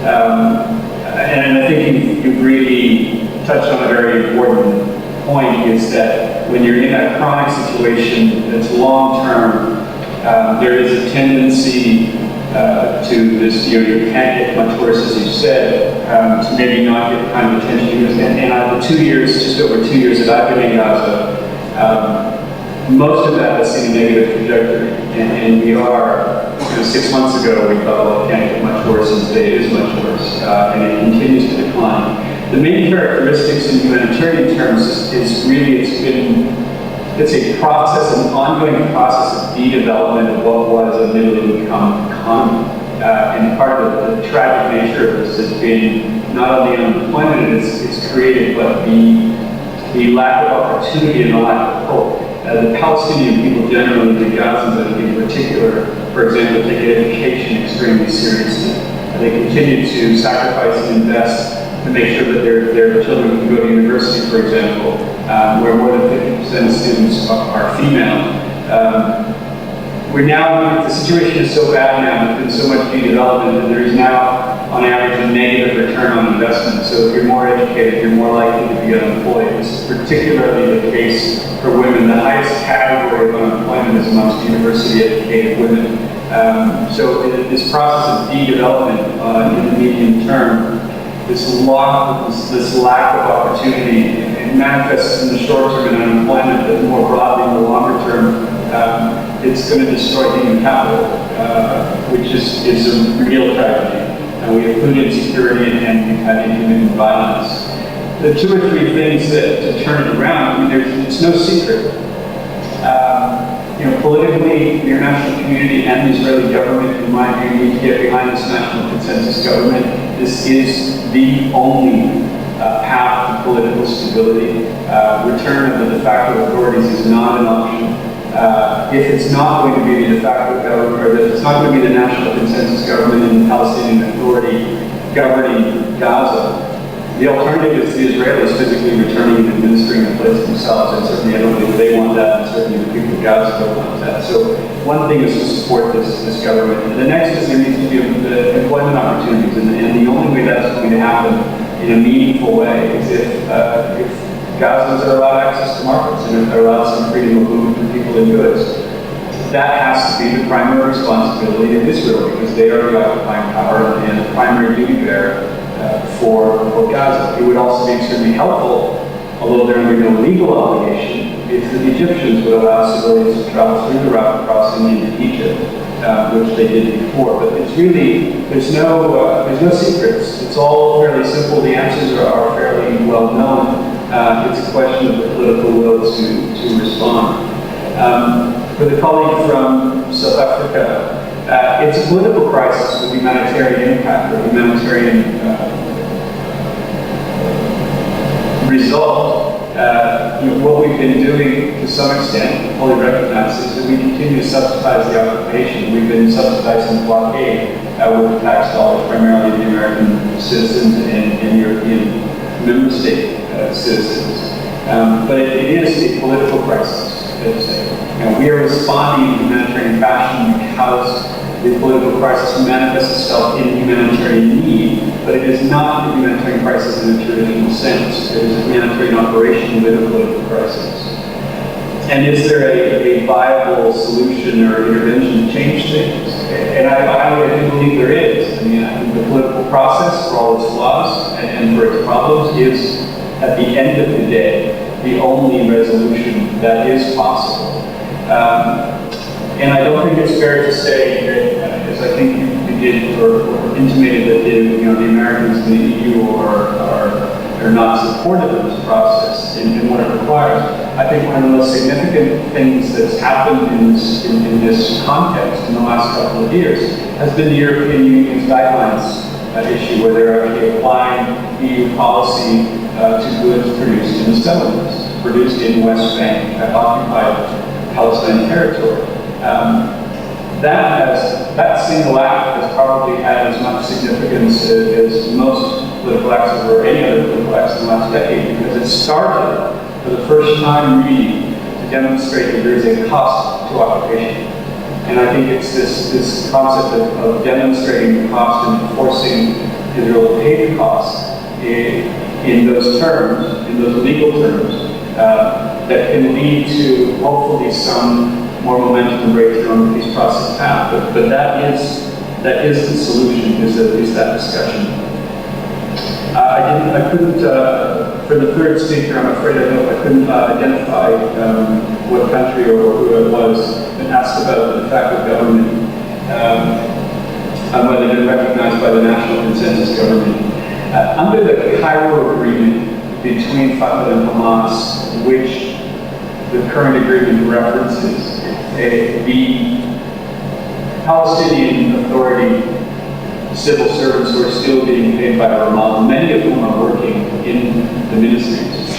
and I think you've really touched on a very important point, is that when you're in a chronic situation that's long-term, there is a tendency to this, you can't get much worse, as you said, to maybe not get the kind of attention you get. And the 2 years, just over 2 years that I've been in Gaza, most of that has seen a negative trajectory. And we are, 6 months ago, we thought, well, it can't get much worse, and today it is much worse, and it continues to decline. The main characteristics in humanitarian terms is really, it's a process, an ongoing process of de-development of what was a middle-income economy. And part of the tragic nature of this has been not only unemployment it's created, but the lack of opportunity and the lack of hope. The Palestinian people generally, the Gazans in particular, for example, take education extremely seriously. They continue to sacrifice and invest to make sure that their children can go to university, for example, where more than 50% of students are female. We're now, the situation is so bad now, there's been so much de-development that there is now, on average, a negative return on investment. So if you're more educated, you're more likely to be unemployed. This is particularly the case for women. The highest category of unemployment is amongst university-educated women. So this process of de-development in the medium term, this lack of opportunity, it manifests in the short term in unemployment, but more broadly in the longer term, it's going to destroy human capital, which is a real tragedy. And we have food insecurity and we've had intermittent violence. The 2 or 3 things that to turn it around, it's no secret. Politically, the international community and the Israeli government, in my view, need to get behind this national consensus government. This is the only path to political stability. Return of the de facto authorities is not an option. If it's not going to be the de facto government, or if it's not going to be the national consensus government and the Palestinian Authority governing Gaza, the alternative is the Israelis physically returning and administering the place themselves, and certainly I don't think they want that, and certainly the people of Gaza don't want that. So one thing is to support this government. And the next is there needs to be employment opportunities, and the only way that's going to happen in a meaningful way is if Gazans are allowed access to markets and if they're allowed some freedom of movement for people and goods. That has to be the primary responsibility of Israel, because they are the occupying power and the primary duty bearer for Gaza. It would also be extremely helpful, although there would be no legal obligation, if the Egyptians would allow civilians to travel through the Rafah crossing into Egypt, which they did before. But it's really, there's no secrets. It's all fairly simple. The answers are fairly well known. It's a question of the political will to respond. For the colleague from South Africa, it's a political crisis with humanitarian impact or humanitarian result. What we've been doing to some extent, fully recognized, is that we continue to subsidize the occupation. We've been subsidizing the blockade with the tax dollars, primarily the American citizens and European member state citizens. But it is a political crisis, I'd say. We are responding in humanitarian fashion because the political crisis manifests itself in humanitarian need, but it is not a humanitarian crisis in a traditional sense. It is a humanitarian operation with a political crisis. And is there a viable solution or intervention to change things? And I do believe there is. I mean, I think the political process, for all its flaws and for its problems, is, at the end of the day, the only resolution that is possible. And I don't think it's fair to say that, as I think you did or intimated that the Americans and the EU are not supportive of this process and what it requires. I think one of the most significant things that's happened in this context in the last couple of years has been the European Union's guidelines issue, where they're actually applying EU policy to goods produced in the settlements, produced in West Bank, occupied Palestinian territory. That single act has probably had as much significance as most political acts or any other political acts in the last decade, because it started for the first time really to demonstrate that there is a cost to occupation. And I think it's this concept of demonstrating the cost and forcing Israel to pay the cost in those terms, in those legal terms, that can lead to hopefully some more momentum and breakthrough on the peace process path. But that is the solution, is at least that discussion. I couldn't, for the third speaker, I'm afraid I couldn't identify what country or who it was, and asked about the de facto government, and whether they've been recognized by the National Consensus Government. Under the Cairo Agreement between Fatah and Hamas, which the current agreement references, the Palestinian Authority civil servants who are still being paid by Ramallah, many of whom are working in the ministries,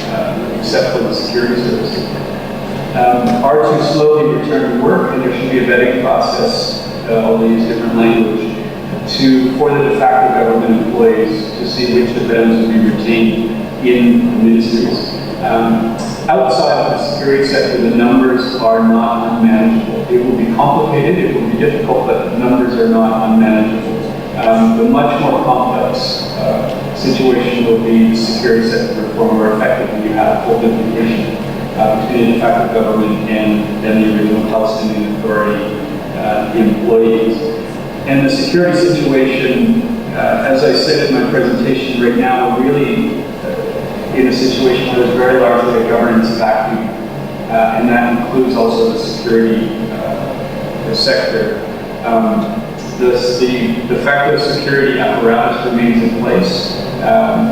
except for the security services, are to slowly return to work, and there should be a vetting process, although use different language, for the de facto government employees to see which of them will be retained in the ministries. Outside of the security sector, the numbers are not unmanageable. It will be complicated, it will be difficult, but the numbers are not unmanageable. The much more complex situation will be the security sector reform, where effectively you have full integration between the de facto government and then the original Palestinian Authority employees. And the security situation, as I said in my presentation, right now we're really in a situation where there's very largely a governance vacuum, and that includes also the security sector. The de facto security apparatus remains in place.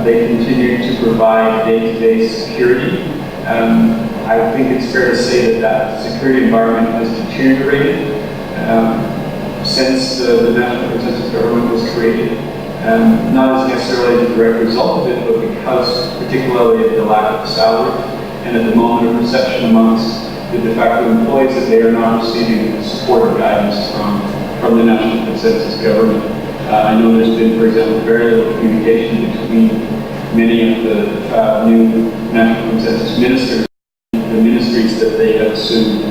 They continue to provide day-to-day security. I think it's fair to say that security environment has deteriorated since the National Consensus Government was created. Not as necessarily the direct result of it, but because particularly of the lack of salary and at the moment of perception amongst the de facto employees that they are not receiving support or guidance from the National Consensus Government. I know there's been, for example, very little communication between many of the new National Consensus ministers, the ministries that they have assumed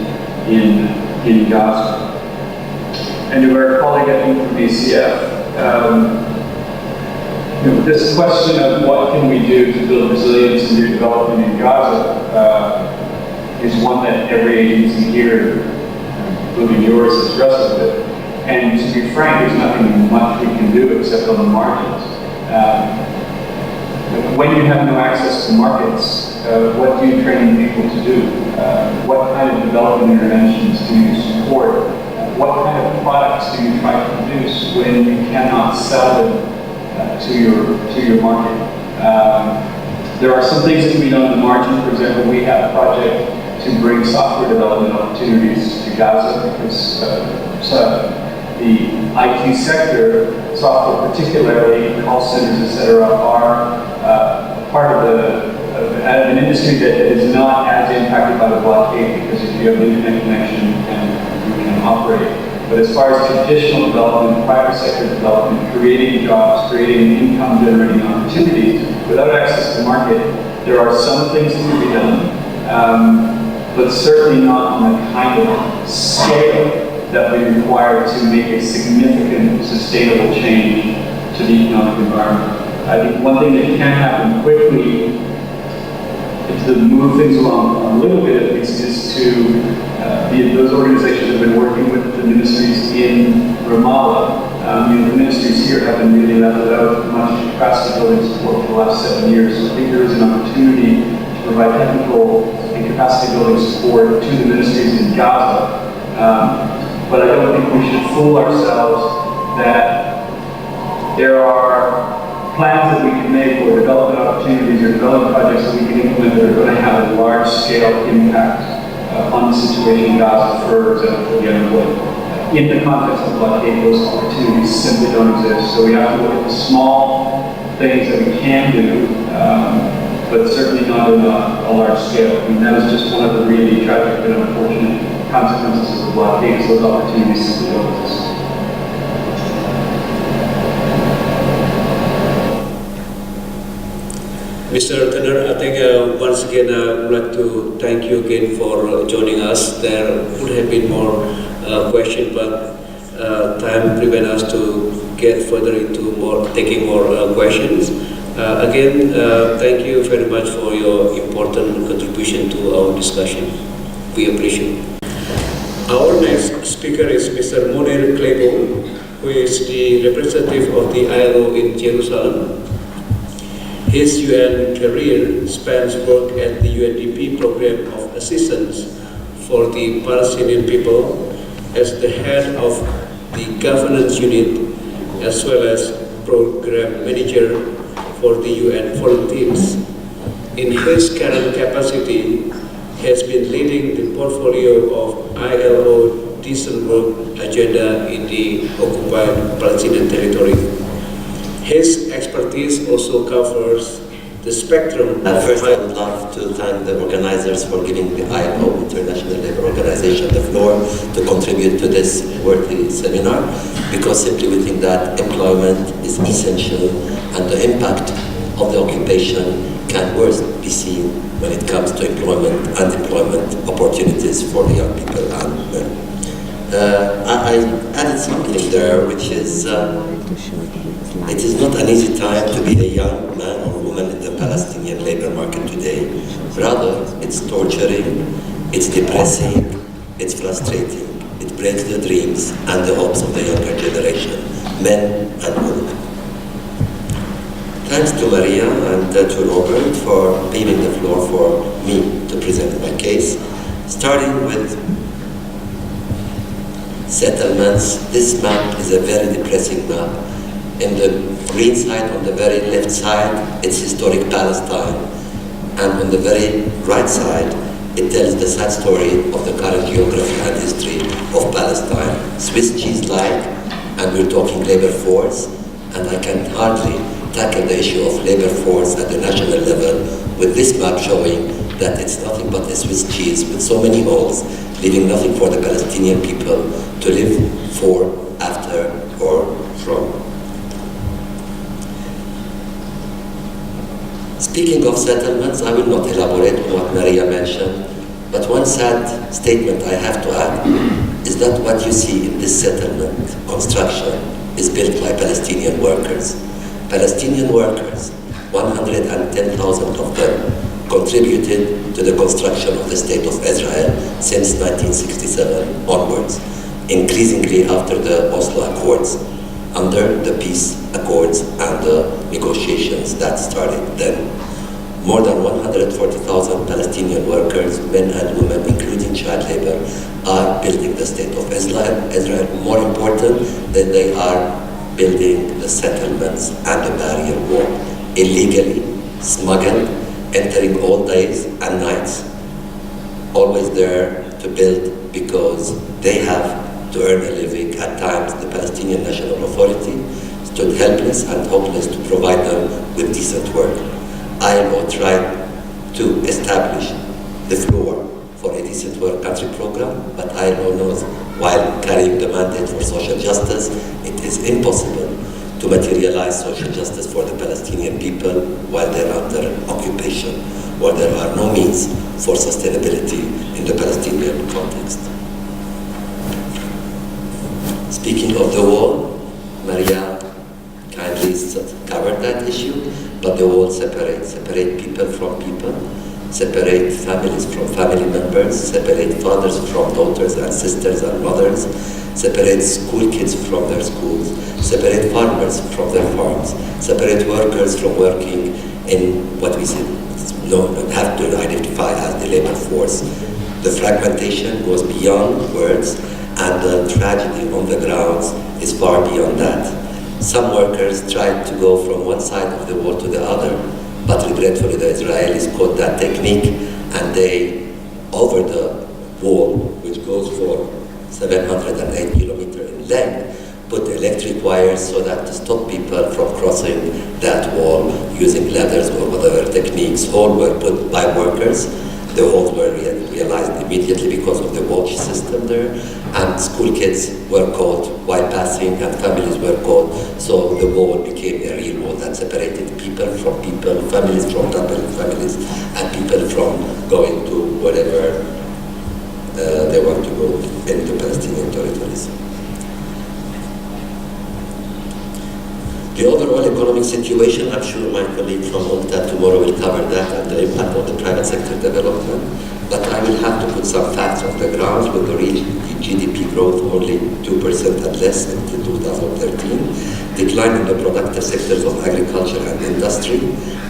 in Gaza. And to our colleague, I think, from BCF, this question of what can we do to build resilience and new development in Gaza is one that every agency here, including yours, has wrestled with. And to be frank, there's nothing much we can do except on the margins. When you have no access to markets, what do you train people to do? What kind of development interventions do you support? What kind of products do you try to produce when you cannot sell them to your market? There are some things that we know on the margin. For example, we have a project to bring software development opportunities to Gaza, because the IT sector, software particularly, call centers, etc., are part of an industry that is not as impacted by the blockade, because if you have an internet connection, you can operate. But as far as traditional development, private sector development, creating jobs, creating income-generating opportunities, without access to the market, there are some things that can be done, but certainly not on the kind kind of scale that we require to make a significant, sustainable change to the economic environment. I think one thing that can happen quickly, to move things along a little bit at least, is to those organizations have been working with the ministries in Ramallah. The ministries here have been really left without much capacity building support for the last 7 years. So I think there is an opportunity to provide technical and capacity building support to the ministries in Gaza. But I don't think we should fool ourselves that there are plans that we can make or development opportunities or development projects that we can implement that are going to have a large-scale impact on the situation in Gaza, for example, for the unemployed. In the context of blockade, those opportunities simply don't exist. So we have to look at the small things that we can do, but certainly not on a large scale. I mean, that is just one of the really tragic and unfortunate consequences of the blockade, is those opportunities simply don't exist. Mr. Tanner, I think once again I would like to thank you again for joining us. There would have been more questions, but time prevents us to get further into taking more questions. Again, thank you very much for your important contribution to our discussion. We appreciate it. Our next speaker is Mr. Munir Claiborne, who is the representative of the ILO in Jerusalem. His UN career spans work at the UNDP Program of Assistance for the Palestinian people as the head of the governance unit, as well as program manager for the UN foreign teams. In his current capacity, he has been leading the portfolio of ILO decent work agenda in the occupied Palestinian territory. His expertise also covers the spectrum. First, I would love to thank the organizers for giving the ILO, International Labour Organization, the floor to contribute to this worthy seminar, because simply we think that employment is essential and the impact of the occupation can worst be seen when it comes to employment and employment opportunities for the young people and men. I added something there, which is it is not an easy time to be a young man or woman in the Palestinian labor market today. Rather, it's torturing, it's depressing, it's frustrating. It breaks the dreams and the hopes of the younger generation, men and women. Thanks to Maria and to Robert for paving the floor for me to present my case, starting with settlements. This map is a very depressing map. In the green side, on the very left side, it's historic Palestine. And on the very right side, it tells the sad story of the current geography and history of Palestine. Swiss cheese-like, and we're talking labor force, and I can hardly tackle the issue of labor force at the national level with this map showing that it's nothing but a Swiss cheese with so many holes, leaving nothing for the Palestinian people to live for, after, or from. Speaking of settlements, I will not elaborate on what Maria mentioned, but one sad statement I have to add is that what you see in this settlement construction is built by Palestinian workers. Palestinian workers, 110,000 of them, contributed to the construction of the State of Israel since 1967 onwards, increasingly after the Oslo Accords, under the peace accords and the negotiations that started then. More than 140,000 Palestinian workers, men and women, including child labor, are building the State of Israel. More important, that they are building the settlements and the barrier wall, illegally, smuggled, entering all days and nights, always there to build because they have to earn a living. At times, the Palestinian National Authority stood helpless and hopeless to provide them with decent work. ILO tried to establish the floor for a decent work country program, but ILO knows while carrying the mandate for social justice, it is impossible to materialize social justice for the Palestinian people while they're under occupation, where there are no means for sustainability in the Palestinian context. Speaking of the wall, Maria kindly covered that issue, but the wall separate people from people, separate families from family members, separate fathers from daughters and sisters and mothers, separate school kids from their schools, separate farmers from their farms, separate workers from working in what we have to identify as the labor force. The fragmentation goes beyond words, and the tragedy on the grounds is far beyond that. Some workers tried to go from one side of the wall to the other, but regretfully the Israelis caught that technique, and they, over the wall, which goes for 708 kilometers in length, put electric wires so that to stop people from crossing that wall using ladders or whatever techniques. Holes were put by workers. The holes were realized immediately because of the watch system there, and school kids were caught while passing, and families were caught. So the wall became a real wall that separated people from people, families from families, and people from going to wherever they want to go in the Palestinian territories. The overall economic situation, I'm sure my colleague from UNCTAD tomorrow will cover that and the impact on the private sector development. But I will have to put some facts on the ground with the real GDP growth only 2% and less in 2013, decline in the productive sectors of agriculture and industry,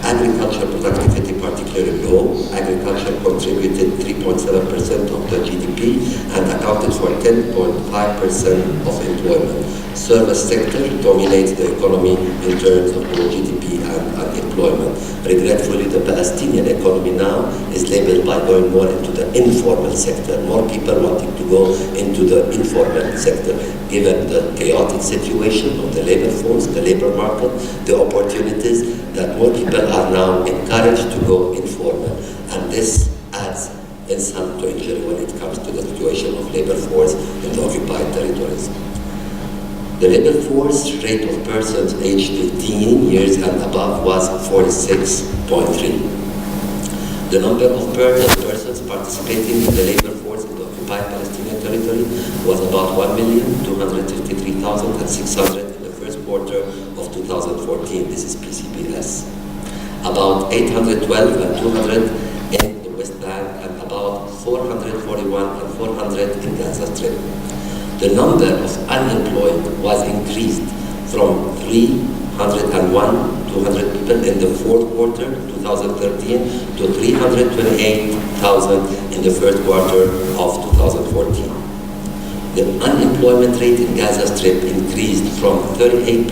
agriculture productivity particularly low, agriculture contributed 3.7% of the GDP and accounted for 10.5% of employment. Service sector dominates the economy in terms of both GDP and unemployment. Regretfully, the Palestinian economy now is labeled by going more into the informal sector. More people wanting to go into the informal sector, given the chaotic situation of the labor force, the labor market, the opportunities that more people are now encouraged to go informal. And this adds insult to injury when it comes to the situation of labor force in the occupied territories. The labor force rate of persons aged 15 years and above was 46.3. The number of persons participating in the labor force in the occupied Palestinian territory was about 1,253,600 in the first quarter of 2014. This is PCBS. About 812 and 200 in the West Bank, and about 441 and 400 in Gaza Strip. The number of unemployed was increased from 301,200 people in the fourth quarter 2013 to 328,000 in the first quarter of 2014. The unemployment rate in Gaza Strip increased from 38%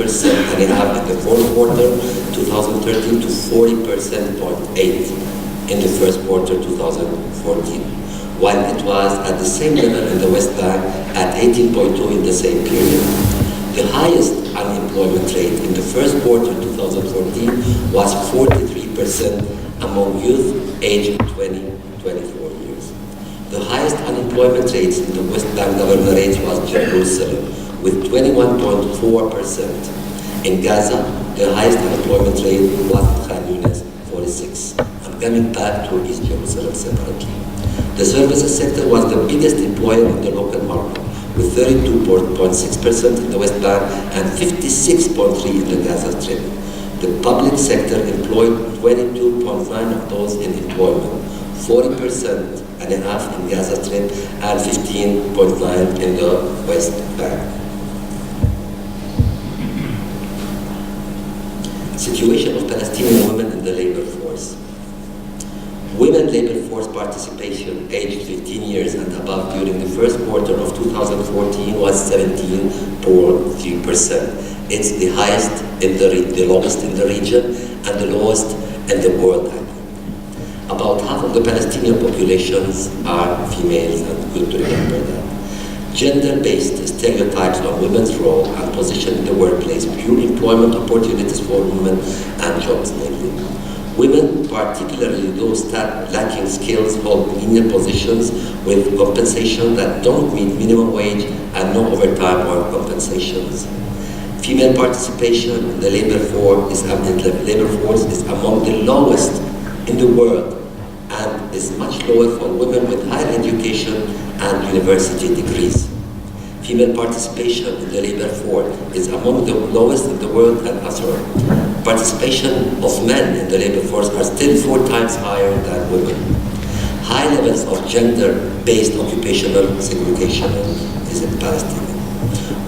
in the fourth quarter 2013 to 40.8% in the first quarter 2014. While it was at the same level in the West Bank at 18.2 in the same period. The highest unemployment rate in the first quarter 2014 was 43% among youth aged 20-24 years. The highest unemployment rates in the West Bank governorate was Jerusalem with 21.4%. In Gaza, the highest unemployment rate was Khan Yunis, 46. I'm coming back to East Jerusalem separately. The services sector was the biggest employer in the local market, with 32.6% in the West Bank and 56.3% in the Gaza Strip. The public sector employed 22.9% of those in employment, 40.5% in Gaza Strip and 15.9% in the West Bank. Situation of Palestinian women in the labor force. Women labor force participation aged 15 years and above during the first quarter of 2014 was 17.3%. It's the highest in the lowest in the region and the lowest in the world. About half of the Palestinian populations are females, and good to remember that. Gender-based stereotypes of women's role and position in the workplace, pure employment opportunities for women and jobs mainly. Women, particularly those lacking skills, hold senior positions with compensation that don't meet minimum wage and no overtime or compensations. Female participation in the labor force is among the lowest in the world, and is much lower for women with higher education and university degrees. Female participation in the labor force is among the lowest in the world, and participation of men in the labor force are still 4 times higher than women. High levels of gender-based occupational segregation is in Palestine.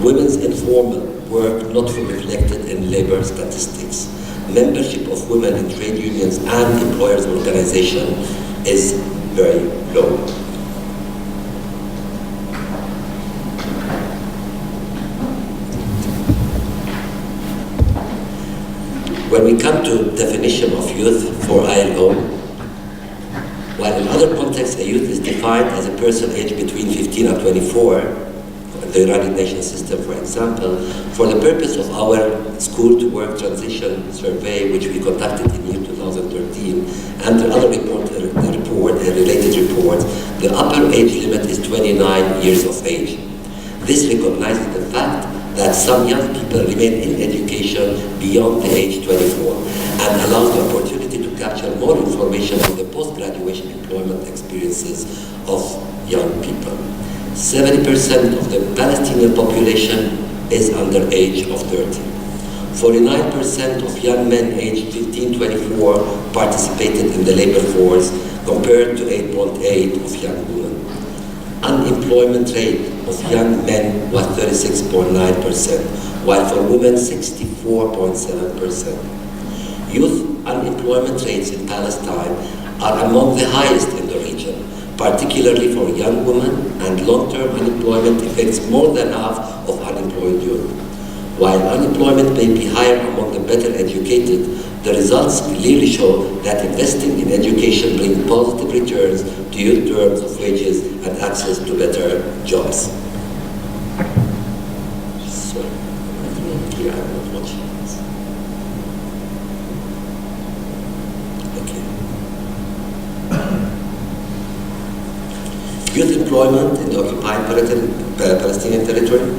Women's informal work not reflected in labor statistics. Membership of women in trade unions and employers' organization is very low. When we come to definition of youth for ILO, while in other contexts a youth is defined as a person aged between 15 and 24, the United Nations system, for example, for the purpose of our school-to-work transition survey, which we conducted in year 2013, and the other related reports, the upper age limit is 29 years of age. This recognizes the fact that some young people remain in education beyond the age 24 and allows the opportunity to capture more information on the post-graduation employment experiences of young people. 70% of the Palestinian population is under age of 30. 49% of young men aged 15-24 participated in the labor force compared to 8.8% of young women. Unemployment rate of young men was 36.9%, while for women 64.7%. Youth unemployment rates in Palestine are among the highest in the region, particularly for young women, and long-term unemployment affects more than half of unemployed youth. While unemployment may be higher among the better educated, the results clearly show that investing in education brings positive returns to youth in terms of wages and access to better jobs. So, here I'm not watching this. Okay. Youth employment in the occupied Palestinian territory.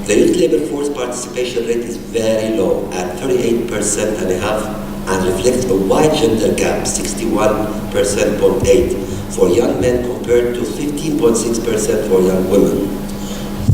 The youth labor force participation rate is very low at 38.5% and reflects a wide gender gap, 61.8% for young men compared to 15.6% for young women.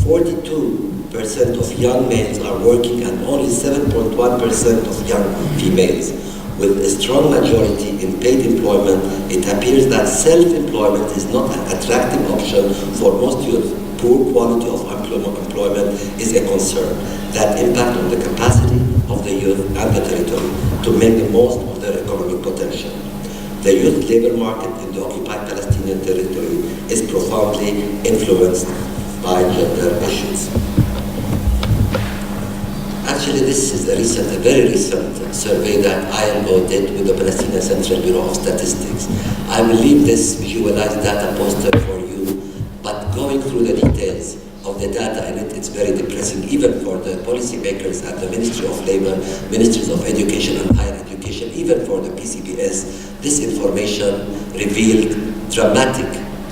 42% of young males are working and only 7.1% of young females. With a strong majority in paid employment, it appears that self-employment is not an attractive option for most youth. Poor quality of employment is a concern that impacts on the capacity of the youth and the territory to make the most of their economic potential. The youth labor market in the occupied Palestinian territory is profoundly influenced by gender issues. Actually, this is a very recent survey that ILO did with the Palestinian Central Bureau of Statistics. I will leave this visualized data poster for you, but going through the details of the data in it, it's very depressing, even for the policymakers at the Ministry of Labor, Ministries of Education and Higher Education, even for the PCBS. This information revealed dramatic,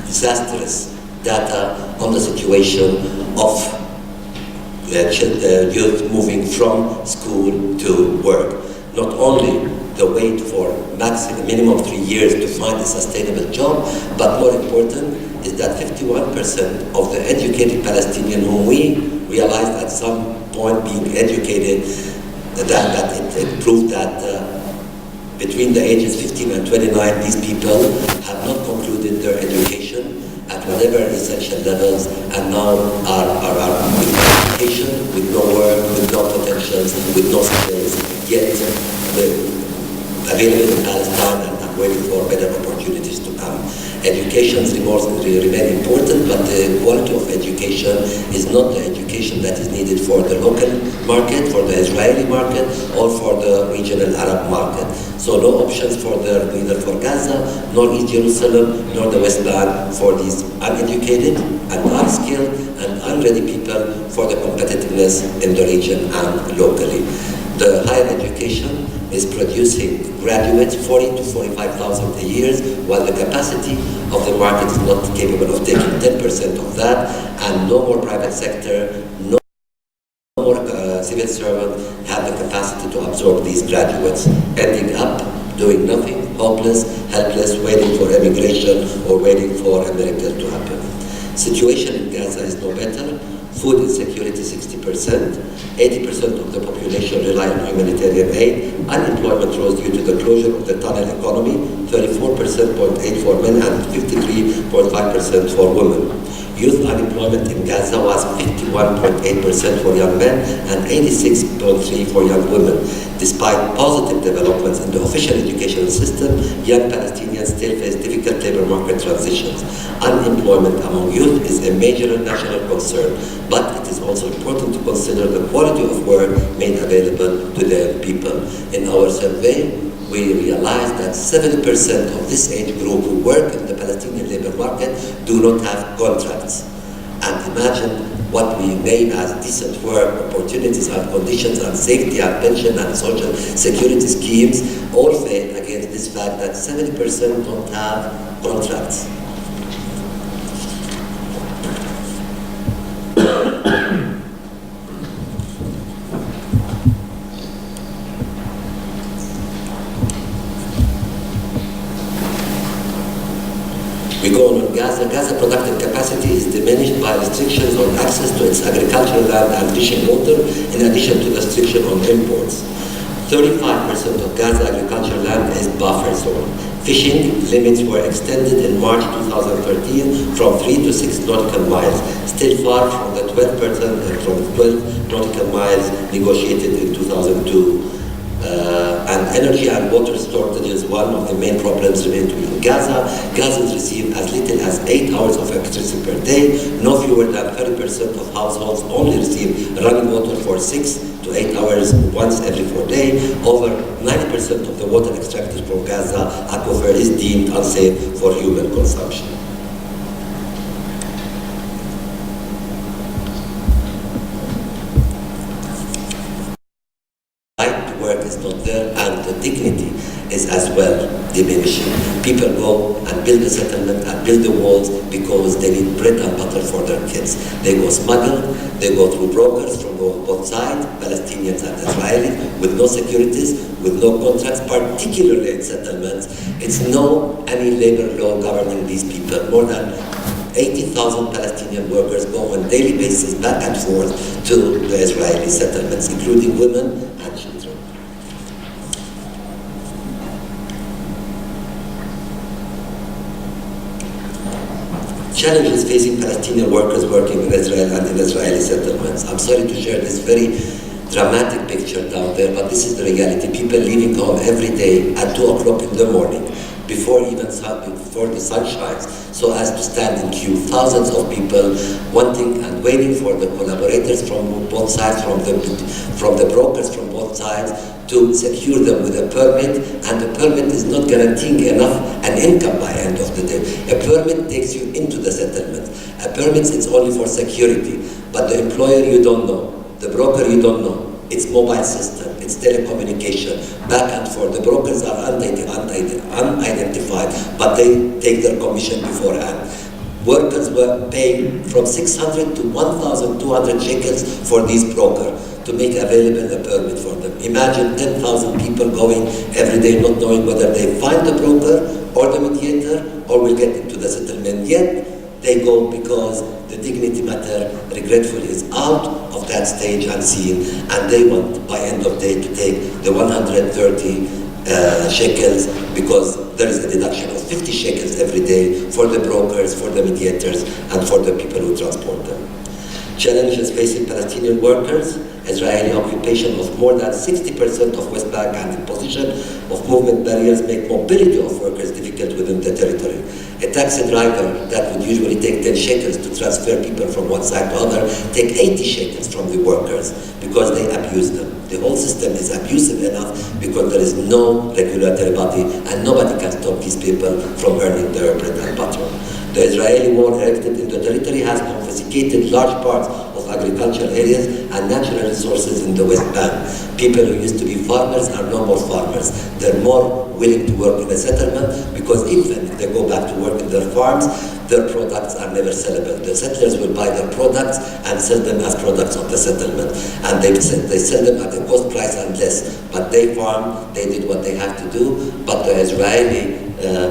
disastrous data on the situation of youth moving from school to work. Not only the wait for minimum 3 years to find a sustainable job, but more important is that 51% of the educated Palestinians whom we realized at some point being educated, that it proved that between the ages 15 and 29, these people have not concluded their education at whatever essential levels, and now are with education, with no work, with no potentials, with no skills, yet available in Palestine and waiting for better opportunities to come. Education remain important, but the quality of education is not the education that is needed for the local market, for the Israeli market, or for the regional Arab market. So no options for neither for Gaza, nor East Jerusalem, nor the West Bank for these uneducated and unskilled and unready people for the competitiveness in the region and locally. The higher education is producing graduates 40 to 45,000 a year, while the capacity of the market is not capable of taking 10% of that, and no more private sector, no more civil servants have the capacity to absorb these graduates, ending up doing nothing, hopeless, helpless, waiting for immigration or waiting for a miracle to happen. Situation in Gaza is no better. Food insecurity 60%, 80% of the population rely on humanitarian aid, unemployment rose due to the closure of the tunnel economy, 34.8% for men and 53.5% for women. Youth unemployment in Gaza was 51.8% for young men and 86.3% for young women. Despite positive developments in the official educational system, young Palestinians still face difficult labor market transitions. Unemployment among youth is a major national concern, but it is also important to consider the quality of work made available to the people. In our survey, we realized that 70% of this age group who work in the Palestinian labor market do not have contracts. And imagine what we name as decent work, opportunities and conditions and safety and pension and social security schemes all fail against this fact that 70% don't have contracts. We go on Gaza. Gaza productive capacity is diminished by restrictions on access to its agricultural land and drinking water, in addition to restriction on imports. 35% of Gaza agricultural land is buffer zone. Fishing limits were extended in March 2013 from 3 to 6 nautical miles, still far from the 12 nautical miles negotiated in 2002. And energy and water shortage is one of the main problems related in Gaza. Gazans receive as little as 8 hours of electricity per day. No fewer than 30% of households only receive running water for 6 to 8 hours once every 4 days. Over 90% of the water extracted from Gaza aquifer is deemed unsafe for human consumption. Is not there, and the dignity is as well diminishing. People go and build a settlement and build the walls because they need bread and butter for their kids. They go smuggled, they go through brokers from both sides, Palestinians and Israelis, with no securities, with no contracts, particularly in settlements. It's no any labor law governing these people. More than 80,000 Palestinian workers go on a daily basis back and forth to the Israeli settlements, including women and children. Challenges facing Palestinian workers working in Israel and in Israeli settlements. I'm sorry to share this very dramatic picture down there, but this is the reality. People leaving home every day at 2 o'clock in the morning, before the sun shines, so as to stand in queue. Thousands of people wanting and waiting for the collaborators from both sides, from the brokers from both sides, to secure them with a permit, and the permit is not guaranteeing enough an income by end of the day. A permit takes you into the settlement. A permit is only for security, but the employer you don't know, the broker you don't know. It's mobile system, it's telecommunication, back and forth. The brokers are unidentified, but they take their commission beforehand. Workers were paying from 600 to 1,200 shekels for these brokers to make available a permit for them. Imagine 10,000 people going every day not knowing whether they find the broker or the mediator or will get into the settlement. Yet they go because the dignity matter, regretfully, is out of that stage and scene, and they want by end of day to take the 130 shekels, because there is a deduction of 50 shekels every day for the brokers, for the mediators, and for the people who transport them. Challenges facing Palestinian workers: Israeli occupation of more than 60% of West Bank and imposition of movement barriers make mobility of workers difficult within the territory. A taxi driver that would usually take 10 shekels to transfer people from one side to other take 80 shekels from the workers because they abuse them. The whole system is abusive enough because there is no regulatory body and nobody can stop these people from earning their bread and butter. The Israeli war erected in the territory has confiscated large parts of agricultural areas and natural resources in the West Bank. People who used to be farmers are no more farmers. They're more willing to work in a settlement because even if they go back to work in their farms, their products are never sellable. The settlers will buy their products and sell them as products of the settlement. And they sell them at a cost price and less. But they farm, they did what they have to do, but the Israeli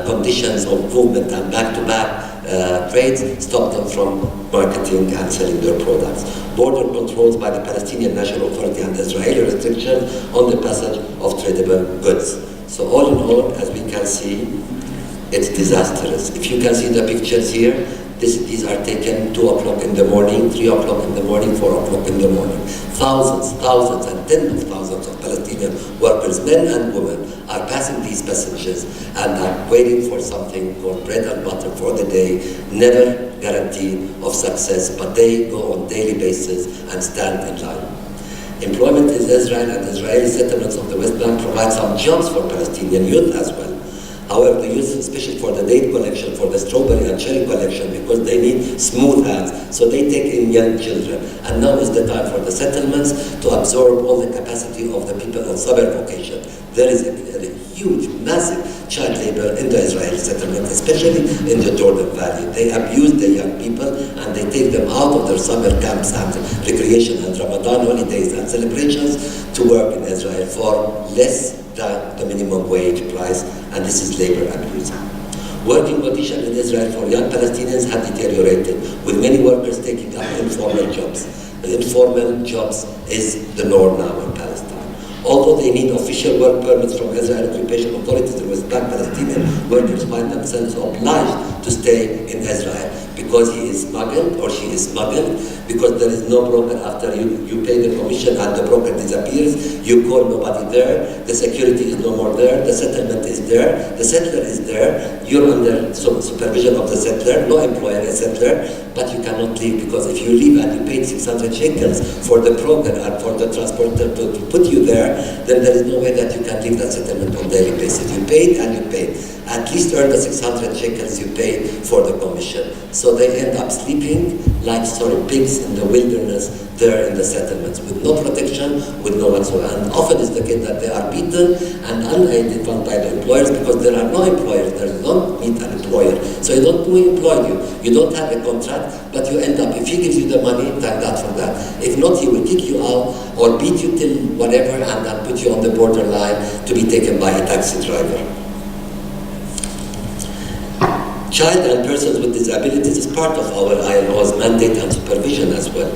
conditions of movement and back-to-back trades stopped them from marketing and selling their products. Border controls by the Palestinian National Authority and Israeli restrictions on the passage of tradable goods. So all in all, as we can see, it's disastrous. If you can see the pictures here, these are taken 2 o'clock in the morning, 3 o'clock in the morning, 4 o'clock in the morning. Thousands and tens of thousands of Palestinian workers, men and women, are passing these passages and are waiting for something called bread and butter for the day, never guaranteed of success, but they go on daily basis and stand in line. Employment in Israel and Israeli settlements of the West Bank provide some jobs for Palestinian youth as well. However, the youth, especially for the date collection, for the strawberry and cherry collection, because they need smooth hands, so they take in young children. And now is the time for the settlements to absorb all the capacity of the people on summer vacation. There is a huge, massive child labor in the Israeli settlement, especially in the Jordan Valley. They abuse the young people and they take them out of their summer camps and recreation and Ramadan holidays and celebrations to work in Israel for less than the minimum wage price, and this is labor abuse. Working conditions in Israel for young Palestinians have deteriorated, with many workers taking up informal jobs. The informal jobs is the norm now in Palestine. Although they need official work permits from Israeli occupation authorities, the West Bank Palestinian workers find themselves obliged to stay in Israel because he is smuggled or she is smuggled, because there is no broker after you pay the commission and the broker disappears, you call nobody there, the security is no more there, the settlement is there, the settler is there, you're under supervision of the settler, no employer is settler, but you cannot leave, because if you leave and you paid 600 shekels for the broker and for the transporter to put you there, then there is no way that you can leave that settlement on a daily basis. You paid and you paid. At least earn the 600 shekels you paid for the commission. So they end up sleeping like pigs in the wilderness there in the settlements with no protection, with no whatsoever. And often it's the case that they are beaten and unidentified by the employers because there are no employers. There is no meet an employer. So you don't employ you. You don't have a contract, but you end up, if he gives you the money, thank God for that. If not, he will kick you out or beat you till whatever and then put you on the borderline to be taken by a taxi driver. Child and persons with disabilities is part of our ILO's mandate and supervision as well,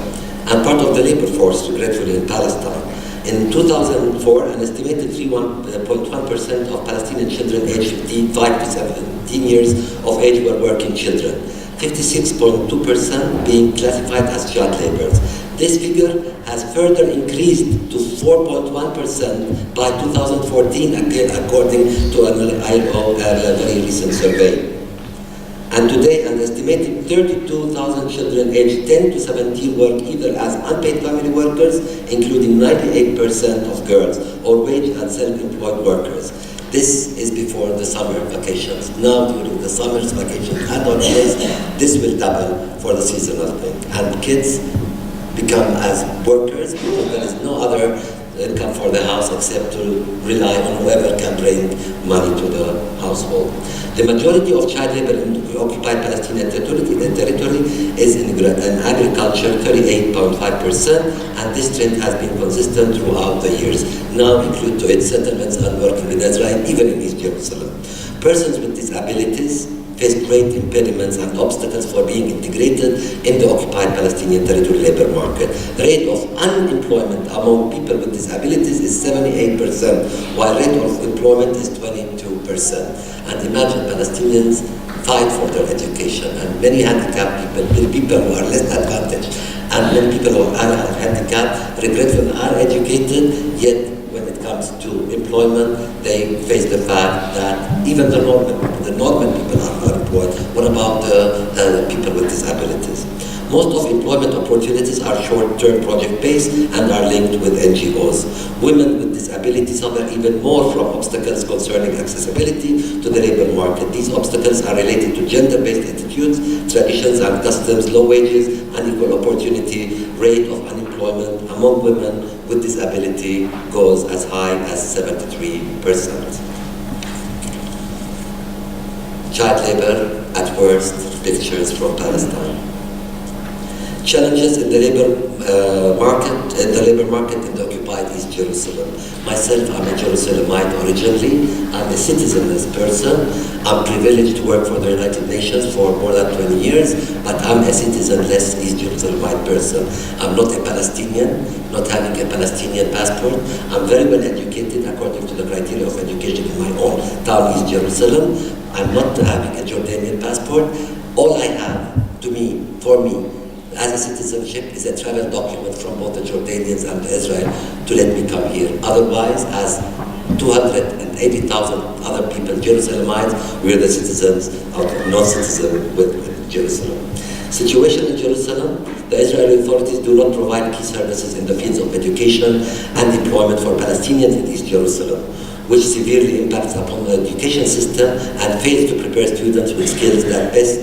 and part of the labor force, regretfully, in Palestine. In 2004, an estimated 3.1% of Palestinian children aged 5 to 17 years of age were working children, 56.2% being classified as child laborers. This figure has further increased to 4.1% by 2014, again, according to an ILO very recent survey. And today, an estimated 32,000 children aged 10 to 17 work either as unpaid family workers, including 98% of girls, or wage and self-employed workers. This is before the summer vacations. Now, during the summer vacation and holidays, this will double for the seasonal thing. And kids become as workers because there is no other income for the house except to rely on whoever can bring money to the household. The majority of child labor in the occupied Palestinian territory is in agriculture, 38.5%, and this trend has been consistent throughout the years, now include to its settlements and working in Israel, even in East Jerusalem. Persons with disabilities face great impediments and obstacles for being integrated in the occupied Palestinian territory labor market. The rate of unemployment among people with disabilities is 78%, while rate of employment is 22%. And imagine Palestinians fight for their education, and many handicapped people who are less advantaged, and many people who are handicapped, regretfully are educated, yet when it comes to employment, they face the fact that even the normal people are not employed. What about the people with disabilities? Most of employment opportunities are short-term project-based and are linked with NGOs. Women with disabilities suffer even more from obstacles concerning accessibility to the labor market. These obstacles are related to gender-based attitudes, traditions and customs, low wages, unequal opportunity, rate of unemployment among women with disability goes as high as 73%. Child labor, at worst, pictures from Palestine. Challenges in the labor market in the occupied East Jerusalem. Myself, I'm a Jerusalemite originally. I'm a citizenless person. I'm privileged to work for the United Nations for more than 20 years, but I'm a citizenless East Jerusalemite person. I'm not a Palestinian, not having a Palestinian passport. I'm very well educated according to the criteria of education in my own town, East Jerusalem. I'm not having a Jordanian passport. All I have, for me, as a citizenship is a travel document from both the Jordanians and Israel to let me come here. Otherwise, as 280,000 other people, Jerusalemites, we are the citizens of non-citizens with Jerusalem. Situation in Jerusalem, the Israeli authorities do not provide key services in the fields of education and employment for Palestinians in East Jerusalem, which severely impacts upon the education system and fails to prepare students with skills that best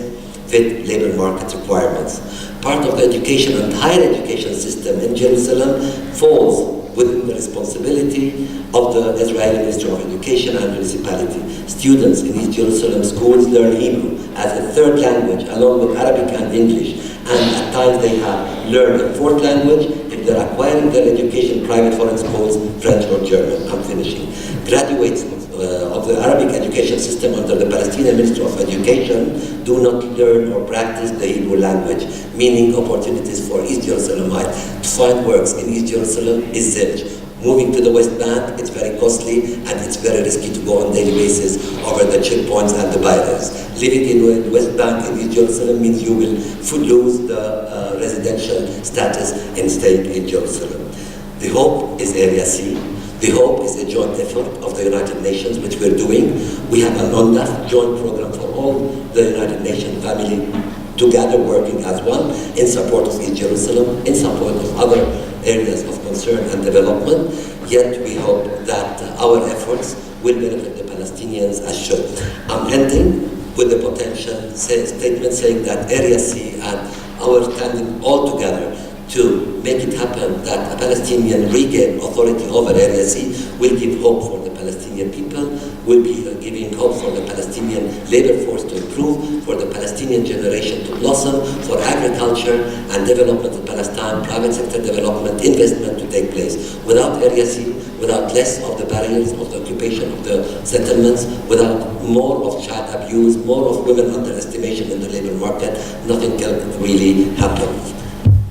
fit labor market requirements. Part of the education and higher education system in Jerusalem falls within the responsibility of the Israeli Ministry of Education and municipality. Students in East Jerusalem schools learn Hebrew as a third language along with Arabic and English, and at times they have learned a fourth language if they're acquiring their education private foreign schools, French or German. I'm finishing. Graduates of the Arabic education system under the Palestinian Ministry of Education do not learn or practice the Hebrew language, meaning opportunities for East Jerusalemites to find works in East Jerusalem is zilch. Moving to the West Bank, it's very costly and it's very risky to go on a daily basis over the checkpoints and the barriers. Living in the West Bank in East Jerusalem means you will lose the residential status in staying in Jerusalem. The hope is Area C. The hope is a joint effort of the United Nations, which we're doing. We have an UNDAF joint program for all the United Nations family together working as one in support of East Jerusalem, in support of other areas of concern and development. Yet we hope that our efforts will benefit the Palestinians as should. I'm ending with the potential statement saying that Area C and our standing all together to make it happen that a Palestinian regain authority over Area C will give hope for the Palestinian people, will be giving hope for the Palestinian labor force to improve, for the Palestinian generation to blossom, for agriculture and development in Palestine, private sector development, investment to take place. Without Area C, without less of the barriers of the occupation of the settlements, without more of child abuse, more of women underestimation in the labor market, nothing can really happen.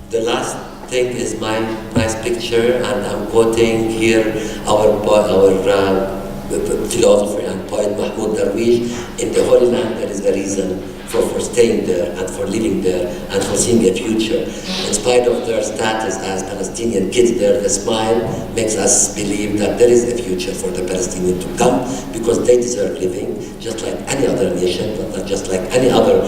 The last thing is my nice picture, and I'm quoting here our philosopher and poet Mahmoud Darwish. In the Holy Land there is a reason for staying there and for living there and for seeing a future. In spite of their status as Palestinian kids there, the smile makes us believe that there is a future for the Palestinians to come, because they deserve living just like any other nation, but just like any other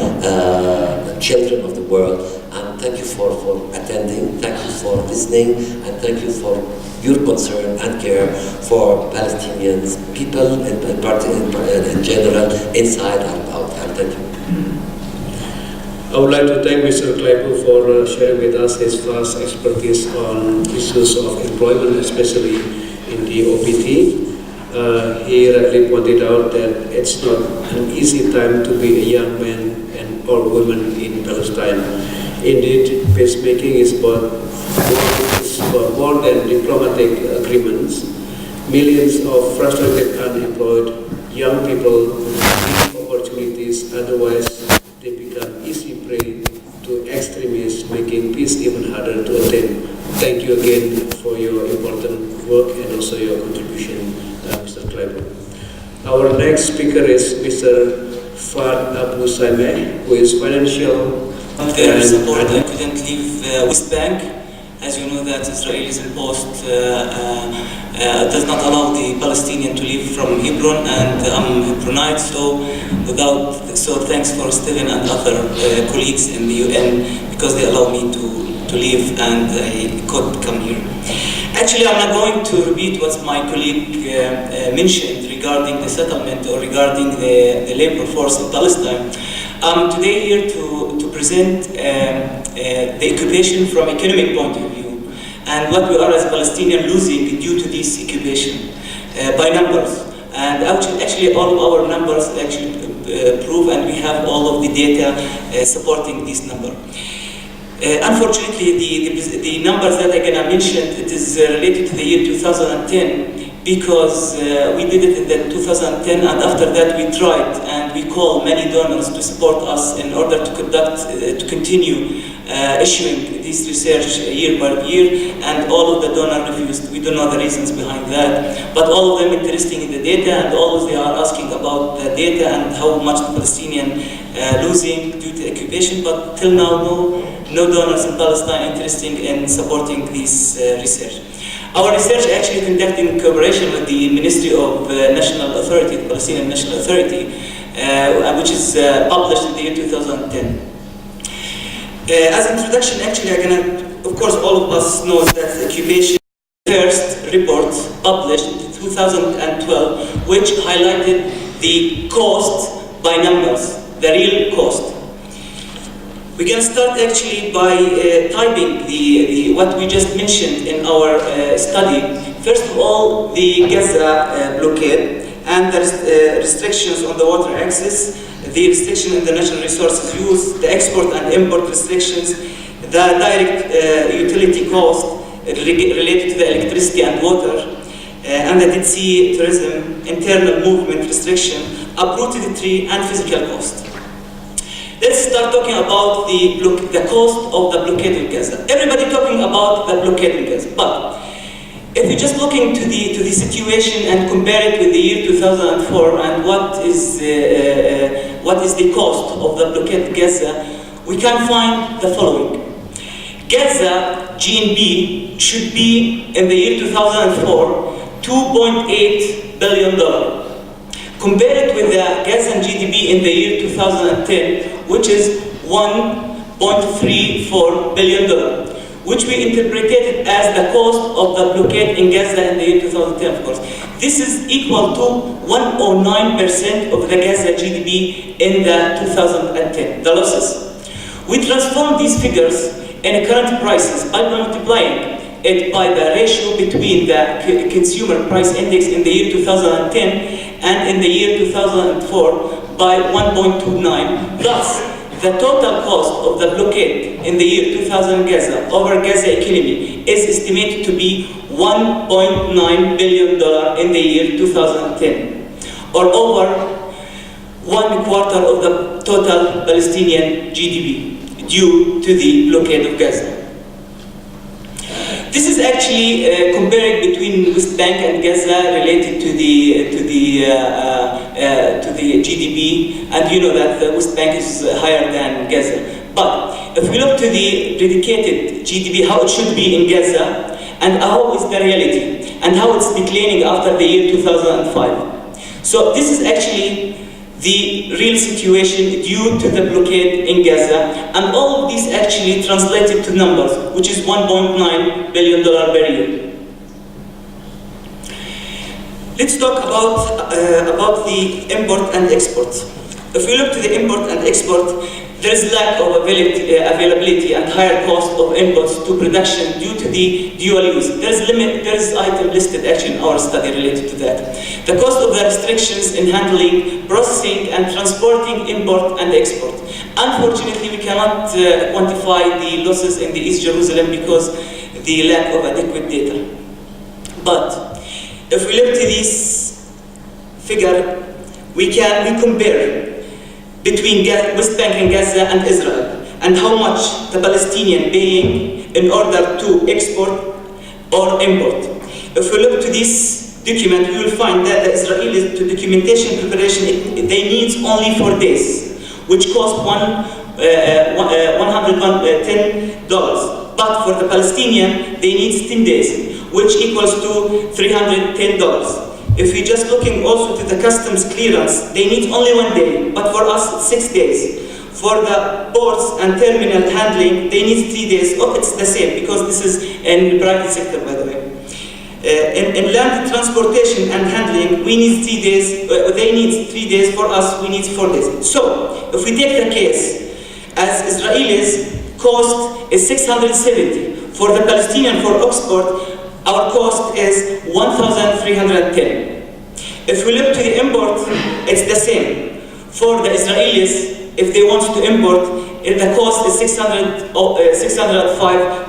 children of the world. And thank you for attending, thank you for listening, and thank you for your concern and care for Palestinians, people in general, inside and out. And thank you. I would like to thank Mr. Claypool for sharing with us his vast expertise on issues of employment, especially in the OPT. He rightly pointed out that it's not an easy time to be a young man or woman in Palestine. Indeed, peacemaking is about more than diplomatic agreements. Millions of frustrated, unemployed young people need opportunities, otherwise they become easy prey to extremists, making peace even harder to attain. Thank you again for your important work and also your contribution, Mr. Claypool. Our next speaker is Mr. Fad Abu Saimeh, who is financial their support. I couldn't leave West Bank. As you know that Israel's imposed does not allow the Palestinian to leave from Hebron, and I'm Hebronite, so thanks for Stephen and other colleagues in the UN, because they allow me to leave and I could come here. Actually, I'm not going to repeat what my colleague mentioned regarding the settlement or regarding the labor force in Palestine. I'm today here to present the occupation from economic point of view, and what we are as Palestinians losing due to this occupation by numbers. And actually all of our numbers actually prove, and we have all of the data supporting this number. Unfortunately, the numbers that I'm gonna mention, it is related to the year 2010, because we did it in the 2010, and after that we tried and we called many donors to support us in order to continue issuing this research year by year, and all of the donors refused. We don't know the reasons behind that, but all of them interested in the data, and always they are asking about the data and how much the Palestinian losing due to occupation, but till now no donors in Palestine interested in supporting this research. Our research actually conducted in cooperation with the Ministry of National Authority, the Palestinian National Authority, which is published in the year 2010. As introduction, actually, of course, all of us know that the occupation first report published in 2012, which highlighted the cost by numbers, the real cost. We're going to start actually by typing what we just mentioned in our study. First of all, the Gaza blockade and the restrictions on the water access, the restriction in the natural resources use, the export and import restrictions, the direct utility cost related to the electricity and water, and the Dead Sea tourism, internal movement restriction, uprooted tree, and physical cost. Let's start talking about the cost of the blockade in Gaza. Everybody talking about the blockade in Gaza, but if you're just looking to the situation and compare it with the year 2004 and what is the cost of the blockade in Gaza, we can find the following. Gaza GNP should be in the year 2004 $2.8 billion. Compare it with the Gazan GDP in the year 2010, which is $1.34 billion, which we interpreted as the cost of the blockade in Gaza in the year 2010, of course. This is equal to 109% of the Gaza GDP in the 2010, the losses. We transform these figures in current prices by multiplying it by the ratio between the consumer price index in the year 2010 and in the year 2004 by 1.29, thus the total cost of the blockade in the year 2000 Gaza over Gaza economy is estimated to be $1.9 billion in the year 2010, or over 1/4 of the total Palestinian GDP due to the blockade of Gaza. This is actually comparing between West Bank and Gaza related to the GDP, and you know that the West Bank is higher than Gaza. But if we look to the dedicated GDP, how it should be in Gaza, and how is the reality, and how it's declining after the year 2005. So this is actually the real situation due to the blockade in Gaza, and all of these actually translated to numbers, which is $1.9 billion per year. Let's talk about the import and export. If we look to the import and export, there is lack of availability and higher cost of inputs to production due to the dual use. There is item listed actually in our study related to that. The cost of the restrictions in handling, processing, and transporting import and export. Unfortunately, we cannot quantify the losses in the East Jerusalem because the lack of adequate data. But if we look to this figure, we compare between West Bank and Gaza and Israel, and how much the Palestinian paying in order to export or import. If we look to this document, we will find that the Israelis, to documentation preparation, they need only 4 days, which cost $110. But for the Palestinian, they need 10 days, which equals to $310. If we're just looking also to the customs clearance, they need only 1 day, but for us it's 6 days. For the ports and terminal handling, they need 3 days. Oh, it's the same, because this is in the private sector, by the way. In land transportation and handling, we need 3 days, they need 3 days, for us we need 4 days. So, if we take the case, as Israelis, cost is 670. For the Palestinian, for export, our cost is 1,310. If we look to the import, it's the same. For the Israelis, if they want to import, the cost is 605.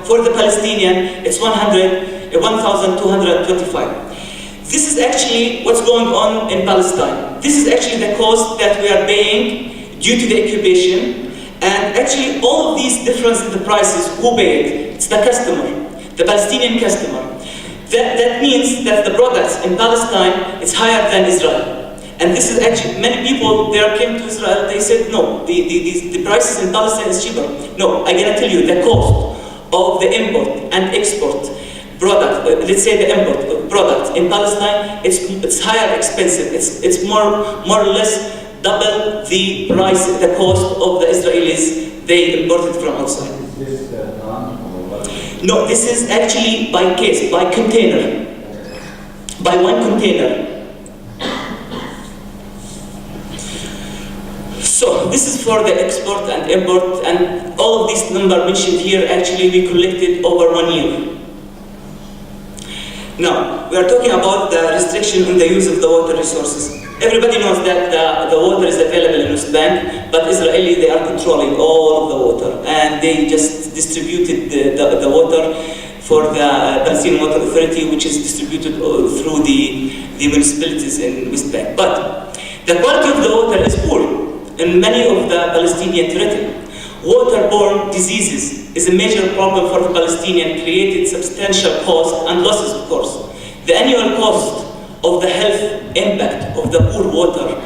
For the Palestinian, it's 1,225. This is actually what's going on in Palestine. This is actually the cost that we are paying due to the occupation. And actually, all of these difference in the prices, who pay it? It's the customer, the Palestinian customer. That means that the products in Palestine is higher than Israel. And this is actually, many people there came to Israel, they said, no, the prices in Palestine is cheaper. No, I gotta tell you, the cost of the import and export product, let's say the import product in Palestine, it's higher expensive. It's more or less double the price, the cost of the Israelis they imported from outside. Is this No, this is actually by case, by container, by one container. So this is for the export and import, and all of these numbers mentioned here actually we collected over 1 year. Now, we are talking about the restriction on the use of the water resources. Everybody knows that the water is available in West Bank, but Israeli, they are controlling all of the water, and they just distributed the water for the Palestinian Water Authority, which is distributed through the municipalities in West Bank. But the quality of the water is poor in many of the Palestinian territory. Waterborne diseases is a major problem for the Palestinian, created substantial cost and losses, of course. The annual cost of the health impact of the poor water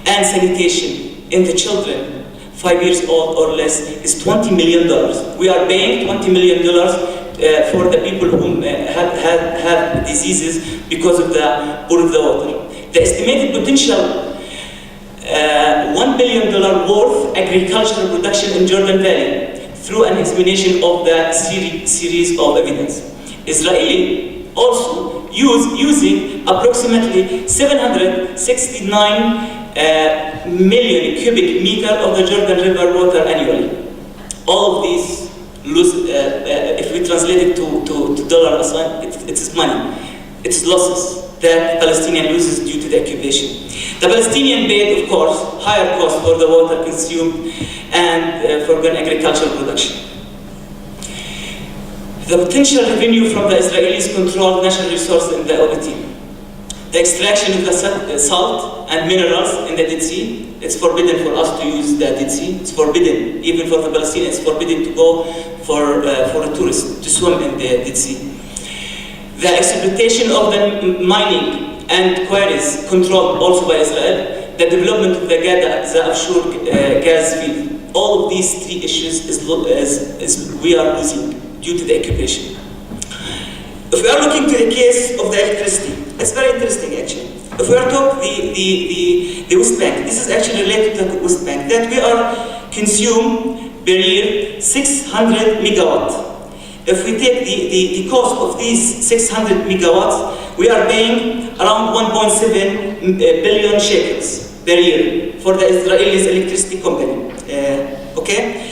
and sanitation in the children 5 years old or less is $20 million. We are paying $20 million for the people who have diseases because of the poor of the water. The estimated potential $1 billion worth agricultural production in Jordan Valley through an examination of the series of evidence. Israeli also using approximately 769 million cubic meter of the Jordan River water annually. All of these lose, if we translate it to dollar, it's money. It's losses that Palestinian loses due to the occupation. The Palestinian paid, of course, higher cost for the water consumed and for agricultural production. The potential revenue from the Israelis controlled natural resources in the OPT. The extraction of the salt and minerals in the Dead Sea. It's forbidden for us to use the Dead Sea. It's forbidden, even for the Palestinians, it's forbidden to go for a tourist to swim in the Dead Sea. The exploitation of the mining and quarries controlled also by Israel. The development of the offshore gas field. All of these three issues is we are losing due to the occupation. If we are looking to the case of the electricity, it's very interesting actually. If we are talking the West Bank, this is actually related to the West Bank, that we are consume per year 600 megawatts. If we take the cost of these 600 megawatts, we are paying around 1.7 billion shekels per year for the Israelis electricity company. Okay?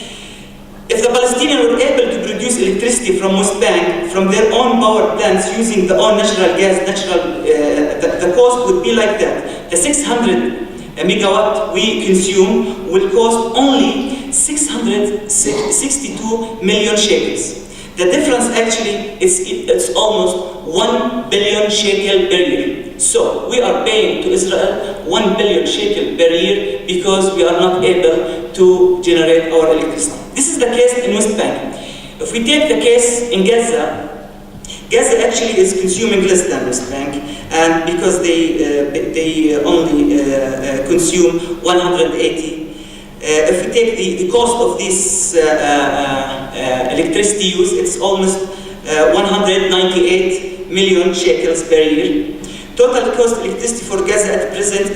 If the Palestinians were able to produce electricity from West Bank, from their own power plants using their own natural gas, the cost would be like that. The 600 megawatt we consume will cost only 662 million shekels. The difference actually it's almost 1 billion shekel per year. So we are paying to Israel 1 billion shekel per year because we are not able to generate our electricity. This is the case in West Bank. If we take the case in Gaza, Gaza actually is consuming less than West Bank, and because they only consume 180. If we take the cost of this electricity use, it's almost 198 million shekels per year. Total cost electricity for Gaza at present,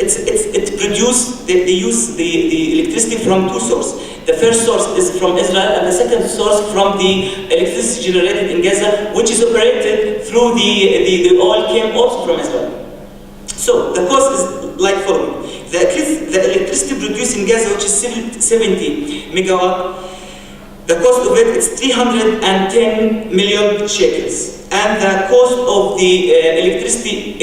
they use the electricity from two sources. The first source is from Israel, and the second source from the electricity generated in Gaza, which is operated through the oil came also from Israel. So the cost is like following. The electricity produced in Gaza, which is 70 megawatt, The cost of it is 310 million shekels. And the cost of the electricity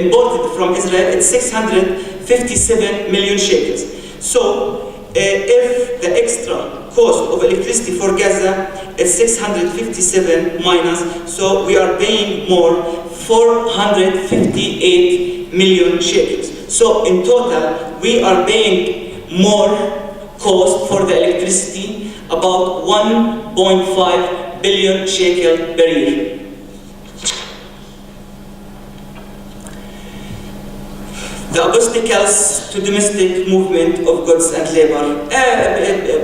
imported from Israel is 657 million shekels. So if the extra cost of electricity for Gaza is 657 minus, so we are paying more 458 million shekels. So in total, we are paying more cost for the electricity, about 1.5 billion shekel per year. The obstacles to domestic movement of goods and labor.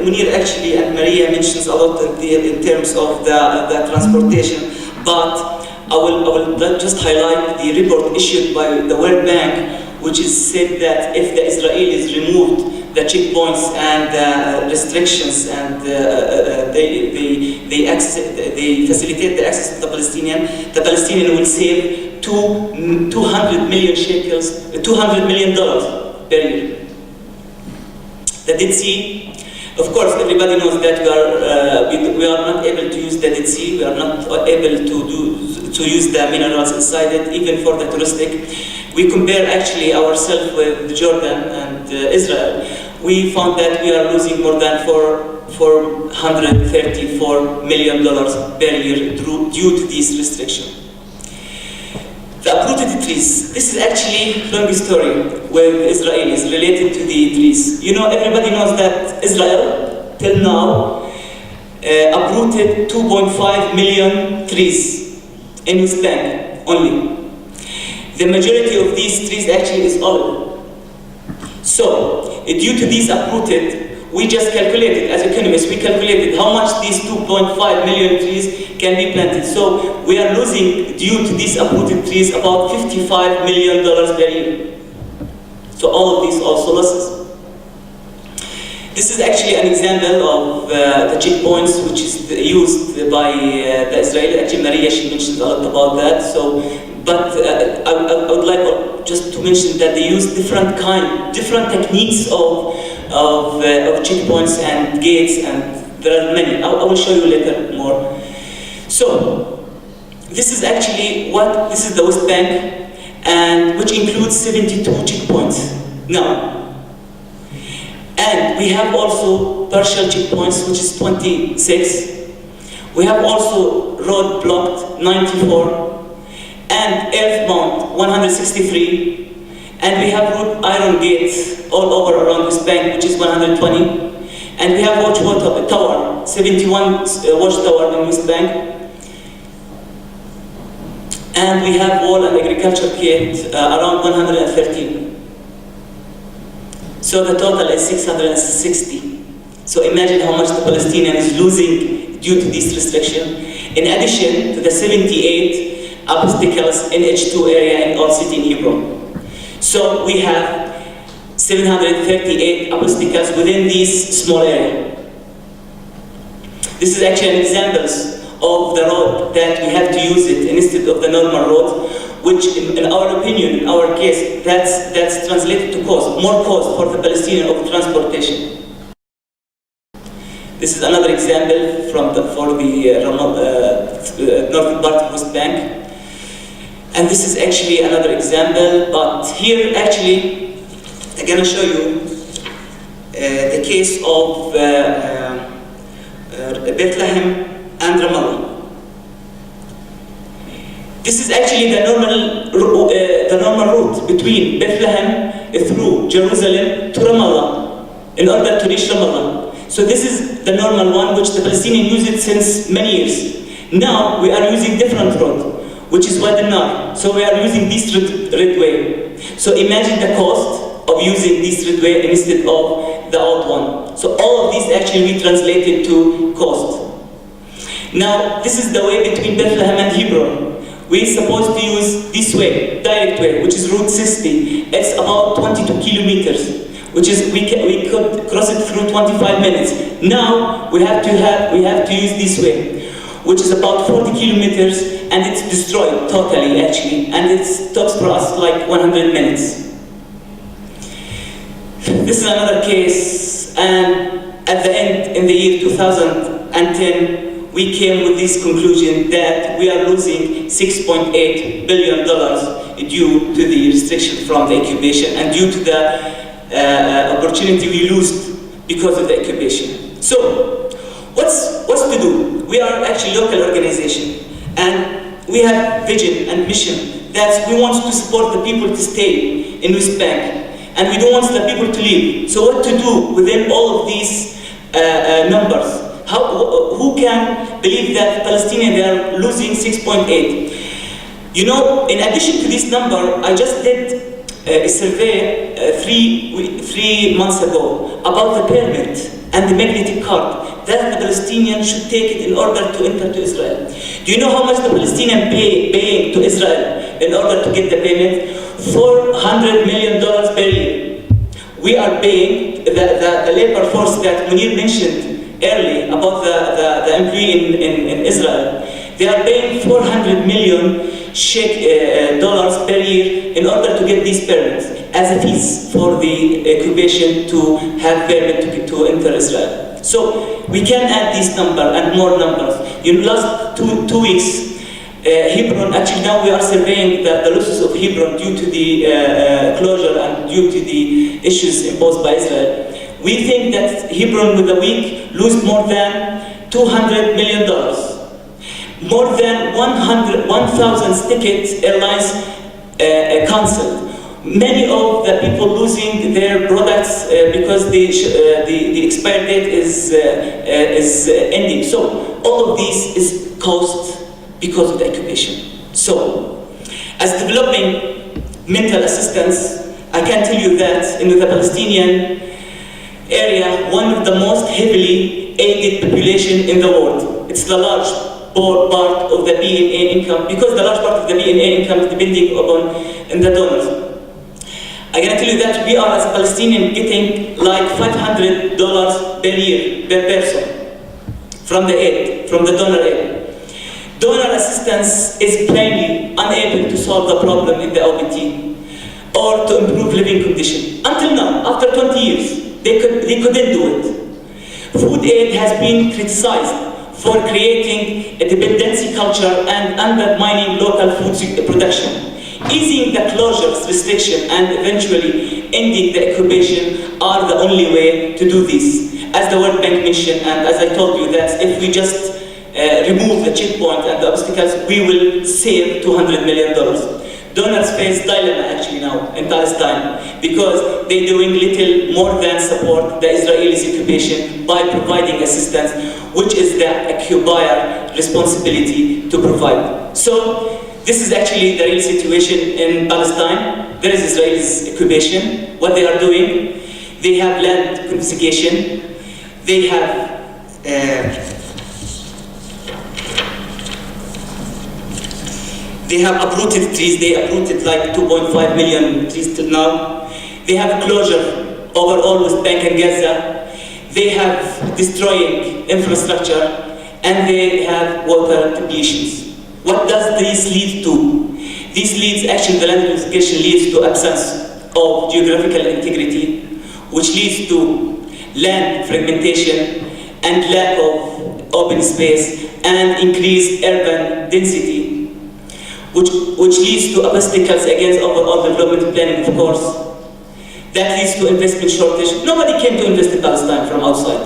Munir actually and Maria mentions a lot in terms of the transportation, but I will just highlight the report issued by the World Bank, which is said that if the Israelis removed the checkpoints and the restrictions and they facilitate the access of the Palestinian will save 200 million shekels, $200 million per year. The Dead Sea, of course, everybody knows that we are not able to use the Dead Sea. We are not able to use the minerals inside it, even for the touristic. We compare actually ourselves with Jordan and Israel. We found that we are losing more than $434 million per year due to these restrictions. The uprooted trees. This is actually a long story with Israelis related to the trees. You know, everybody knows that Israel, till now, uprooted 2.5 million trees in West Bank only. The majority of these trees actually is olive. So, due to these uprooted, we just calculated, as economists, we calculated how much these 2.5 million trees can be planted. So, we are losing, due to these uprooted trees, about $55 million per year. So, all of these also losses. This is actually an example of the checkpoints which is used by the Israeli. Actually, Maria, she mentioned a lot about that. So, but I would like just to mention that they use different techniques of checkpoints and gates, and there are many. I will show you later more. So, this is actually this is the West Bank, and which includes 72 checkpoints now. And we have also partial checkpoints, which is 26. We have also road blocked 94, and earthbound 163. And we have iron gates all over around this bank, which is 120. And we have watchtower tower, 71 watchtower in West Bank. And we have wall and agriculture gate around 113. So the total is 660. So imagine how much the Palestinian is losing due to this restriction. In addition to the 78 obstacles in H2 area in Old City in Hebron. So we have 738 obstacles within this small area. This is actually an example of the road that we have to use it instead of the normal road, which in our opinion, in our case, that's translated to cost, more cost for the Palestinian of transportation. This is another example for the northern part of West Bank. And this is actually another example, but here actually, I'm going to show you the case of Bethlehem and Ramallah. This is actually the normal route between Bethlehem through Jerusalem to Ramallah in order to reach Ramallah. So this is the normal one which the Palestinians use it since many years. Now we are using different road, which is Wadi Nar. So we are using this red way. So imagine the cost of using this red way instead of the old one. So all of these actually we translated to cost. Now this is the way between Bethlehem and Hebron. We're supposed to use this way, direct way, which is Route 60. It's about 22 kilometers, which is we could cross it through 25 minutes. Now we have to use this way, which is about 40 kilometers, and it's destroyed totally actually, and it stops for us like 100 minutes. This is another case, and at the end, in the year 2010, we came with this conclusion that we are losing $6.8 billion due to the restriction from the incubation and due to the opportunity we lose because of the incubation. So, what's to do? We are actually a local organization, and we have vision and mission that we want to support the people to stay in West Bank, and we don't want the people to leave. So what to do within all of these numbers? Who can believe that Palestinians are losing 6.8? You know, in addition to this number, I just did a survey 3 months ago about the permit and the magnetic card that the Palestinians should take it in order to enter to Israel. Do you know how much the Palestinians paying to Israel in order to get the payment? $400 million per year. We are paying the labor force that Munir mentioned earlier about the employee in Israel. They are paying $400 million dollars per year in order to get these permits as a fees for the occupation to have permit to enter Israel. So we can add this number and more numbers. In the last two weeks, Hebron, actually now we are surveying the losses of Hebron due to the closure and due to the issues imposed by Israel. We think that Hebron with a week lose more than $200 million. More than 1,000 tickets airlines cancelled. Many of the people losing their products because the expiry date is ending. So all of this is caused because of the occupation. So, as developing mental assistance, I can tell you that in the Palestinian area, one of the most heavily aided population in the world. It's the large part of the B&A income, because the large part of the B&A income is depending upon the donors. I can tell you that we are, as a Palestinian, getting like $500 per year per person from the aid, from the donor aid. Donor assistance is plainly unable to solve the problem in the OPT or to improve living conditions. Until now, after 20 years, they couldn't do it. Food aid has been criticized for creating a dependency culture and undermining local food production. Easing the closures restriction and eventually ending the occupation are the only way to do this. As the World Bank mentioned, and as I told you, that if we just remove the checkpoint and the obstacles, we will save $200 million. Donors face dilemma actually now in Palestine because they're doing little more than support the Israelis' occupation by providing assistance, which is the occupier responsibility to provide. So this is actually the real situation in Palestine. There is Israelis' occupation. What they are doing, they have land confiscation, they have uprooted trees. They uprooted like 2.5 million trees till now. They have closure over all West Bank and Gaza. They have destroying infrastructure, and they have water depletions. What does this lead to? This leads, actually, the land confiscation leads to absence of geographical integrity, which leads to land fragmentation and lack of open space and increased urban density, which leads to obstacles against overall development planning, of course. That leads to investment shortage. Nobody came to invest in Palestine from outside.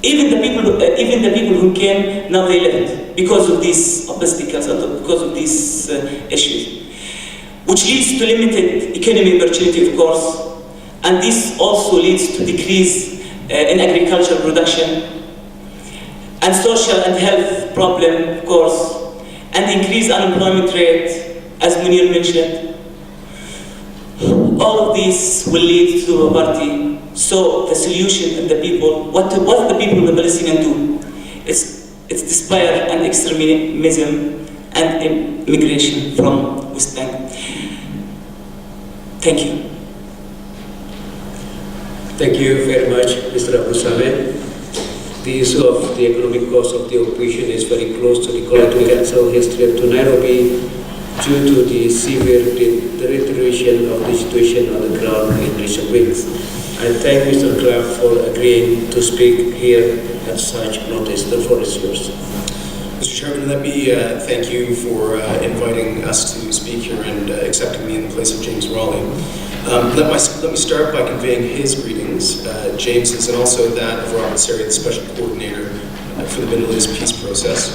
Even the people who came, now they left because of these obstacles and because of these issues, which leads to limited economic opportunity, of course, and this also leads to decrease in agricultural production and social and health problem, of course, and increased unemployment rate, as Munir mentioned. All of this will lead to poverty. So the solution in the people, what the people of the Palestinians do? It's despair and extremism and immigration from West Bank. Thank you. Thank you very much, Mr. Abu Saleh. The issue of the economic cost of the occupation is very close to the continental history of Nairobi due to the severe deterioration of the situation on the ground in recent weeks. I thank Mr. Clark for agreeing to speak here at such notice. The floor is yours. Mr. Chairman, let me thank you for inviting us to speak here and accepting me in the place of James Raleigh. Let me start by conveying his greetings, James's, and also that of Robert Seri, the Special Coordinator for the Middle East Peace Process.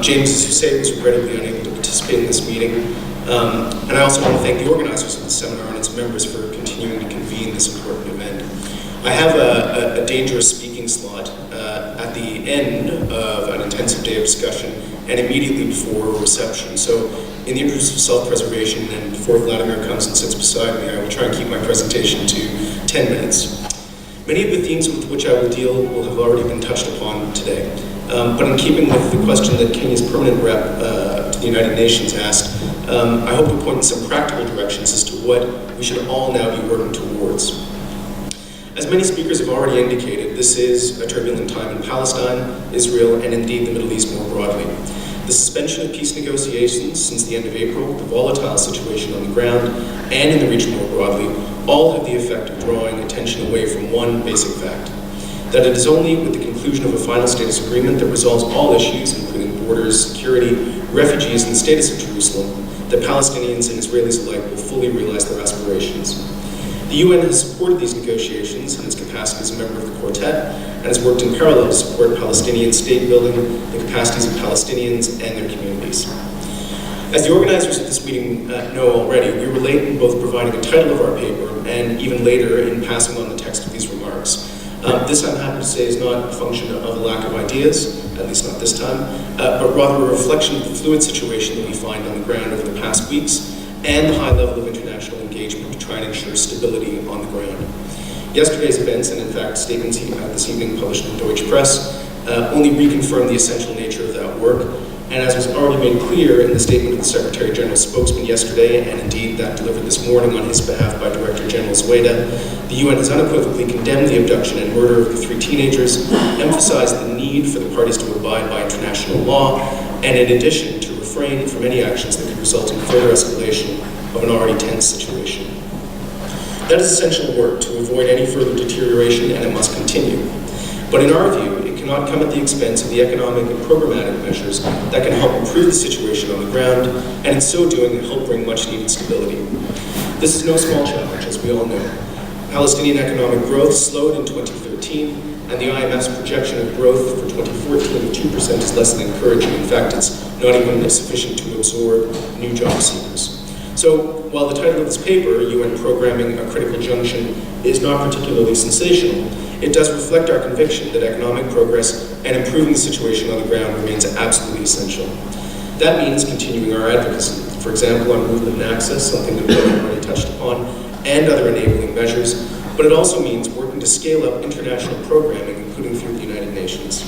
James, as you say, was regrettably unable to participate in this meeting. And I also want to thank the organizers of the seminar and its members for continuing to convene this important event. I have a dangerous speaking slot at the end of an intensive day of discussion and immediately before a reception. So in the interest of self-preservation and before Vladimir comes and sits beside me, I will try and keep my presentation to 10 minutes. Many of the themes with which I will deal will have already been touched upon today. But in keeping with the question that Kenya's permanent rep to the United Nations asked, I hope to point in some practical directions as to what we should all now be working towards. As many speakers have already indicated, this is a turbulent time in Palestine, Israel, and indeed the Middle East more broadly. The suspension of peace negotiations since the end of April, the volatile situation on the ground, and in the region more broadly, all have the effect of drawing attention away from one basic fact: that it is only with the conclusion of a final status agreement that resolves all issues, including borders, security, refugees, and the status of Jerusalem, that Palestinians and Israelis alike will fully realize their aspirations. The UN has supported these negotiations in its capacity as a member of the Quartet and has worked in parallel to support Palestinian state building, the capacities of Palestinians and their communities. As the organizers of this meeting know already, we were late in both providing a title of our paper and even later in passing on the text of these remarks. This, I'm happy to say, is not a function of a lack of ideas, at least not this time, but rather a reflection of the fluid situation that we find on the ground over the past weeks and the high level of international engagement to try and ensure stability on the ground. Yesterday's events, and in fact statements this evening published in Deutsche Press, only reconfirm the essential nature of that work. And as was already made clear in the statement of the Secretary General's spokesman yesterday, and indeed that delivered this morning on his behalf by Director General Zweda, the UN has unequivocally condemned the abduction and murder of the 3 teenagers, emphasized the need for the parties to abide by international law, and in addition to refrain from any actions that could result in further escalation of an already tense situation. That is essential work to avoid any further deterioration, and it must continue. But in our view, it cannot come at the expense of the economic and programmatic measures that can help improve the situation on the ground, and in so doing, help bring much-needed stability. This is no small challenge, as we all know. Palestinian economic growth slowed in 2013, and the IMF's projection of growth for 2014 of 2% is less than encouraging. In fact, it's not even sufficient to absorb new job seekers. So, while the title of this paper, UN Programming a Critical Junction, is not particularly sensational, it does reflect our conviction that economic progress and improving the situation on the ground remains absolutely essential. That means continuing our advocacy, for example, on movement and access, something that we've already touched upon, and other enabling measures, but it also means working to scale up international programming, including through the United Nations.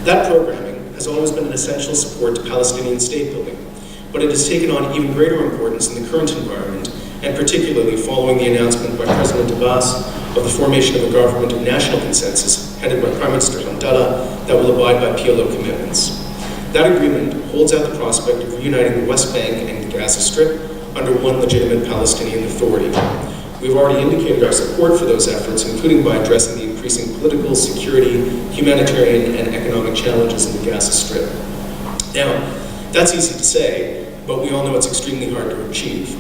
That programming has always been an essential support to Palestinian state building, but it has taken on even greater importance in the current environment, and particularly following the announcement by President Abbas of the formation of a government of national consensus headed by Prime Minister Hamdallah that will abide by PLO commitments. That agreement holds out the prospect of reuniting the West Bank and the Gaza Strip under one legitimate Palestinian authority. We've already indicated our support for those efforts, including by addressing the increasing political, security, humanitarian, and economic challenges in the Gaza Strip. Now, that's easy to say, but we all know it's extremely hard to achieve.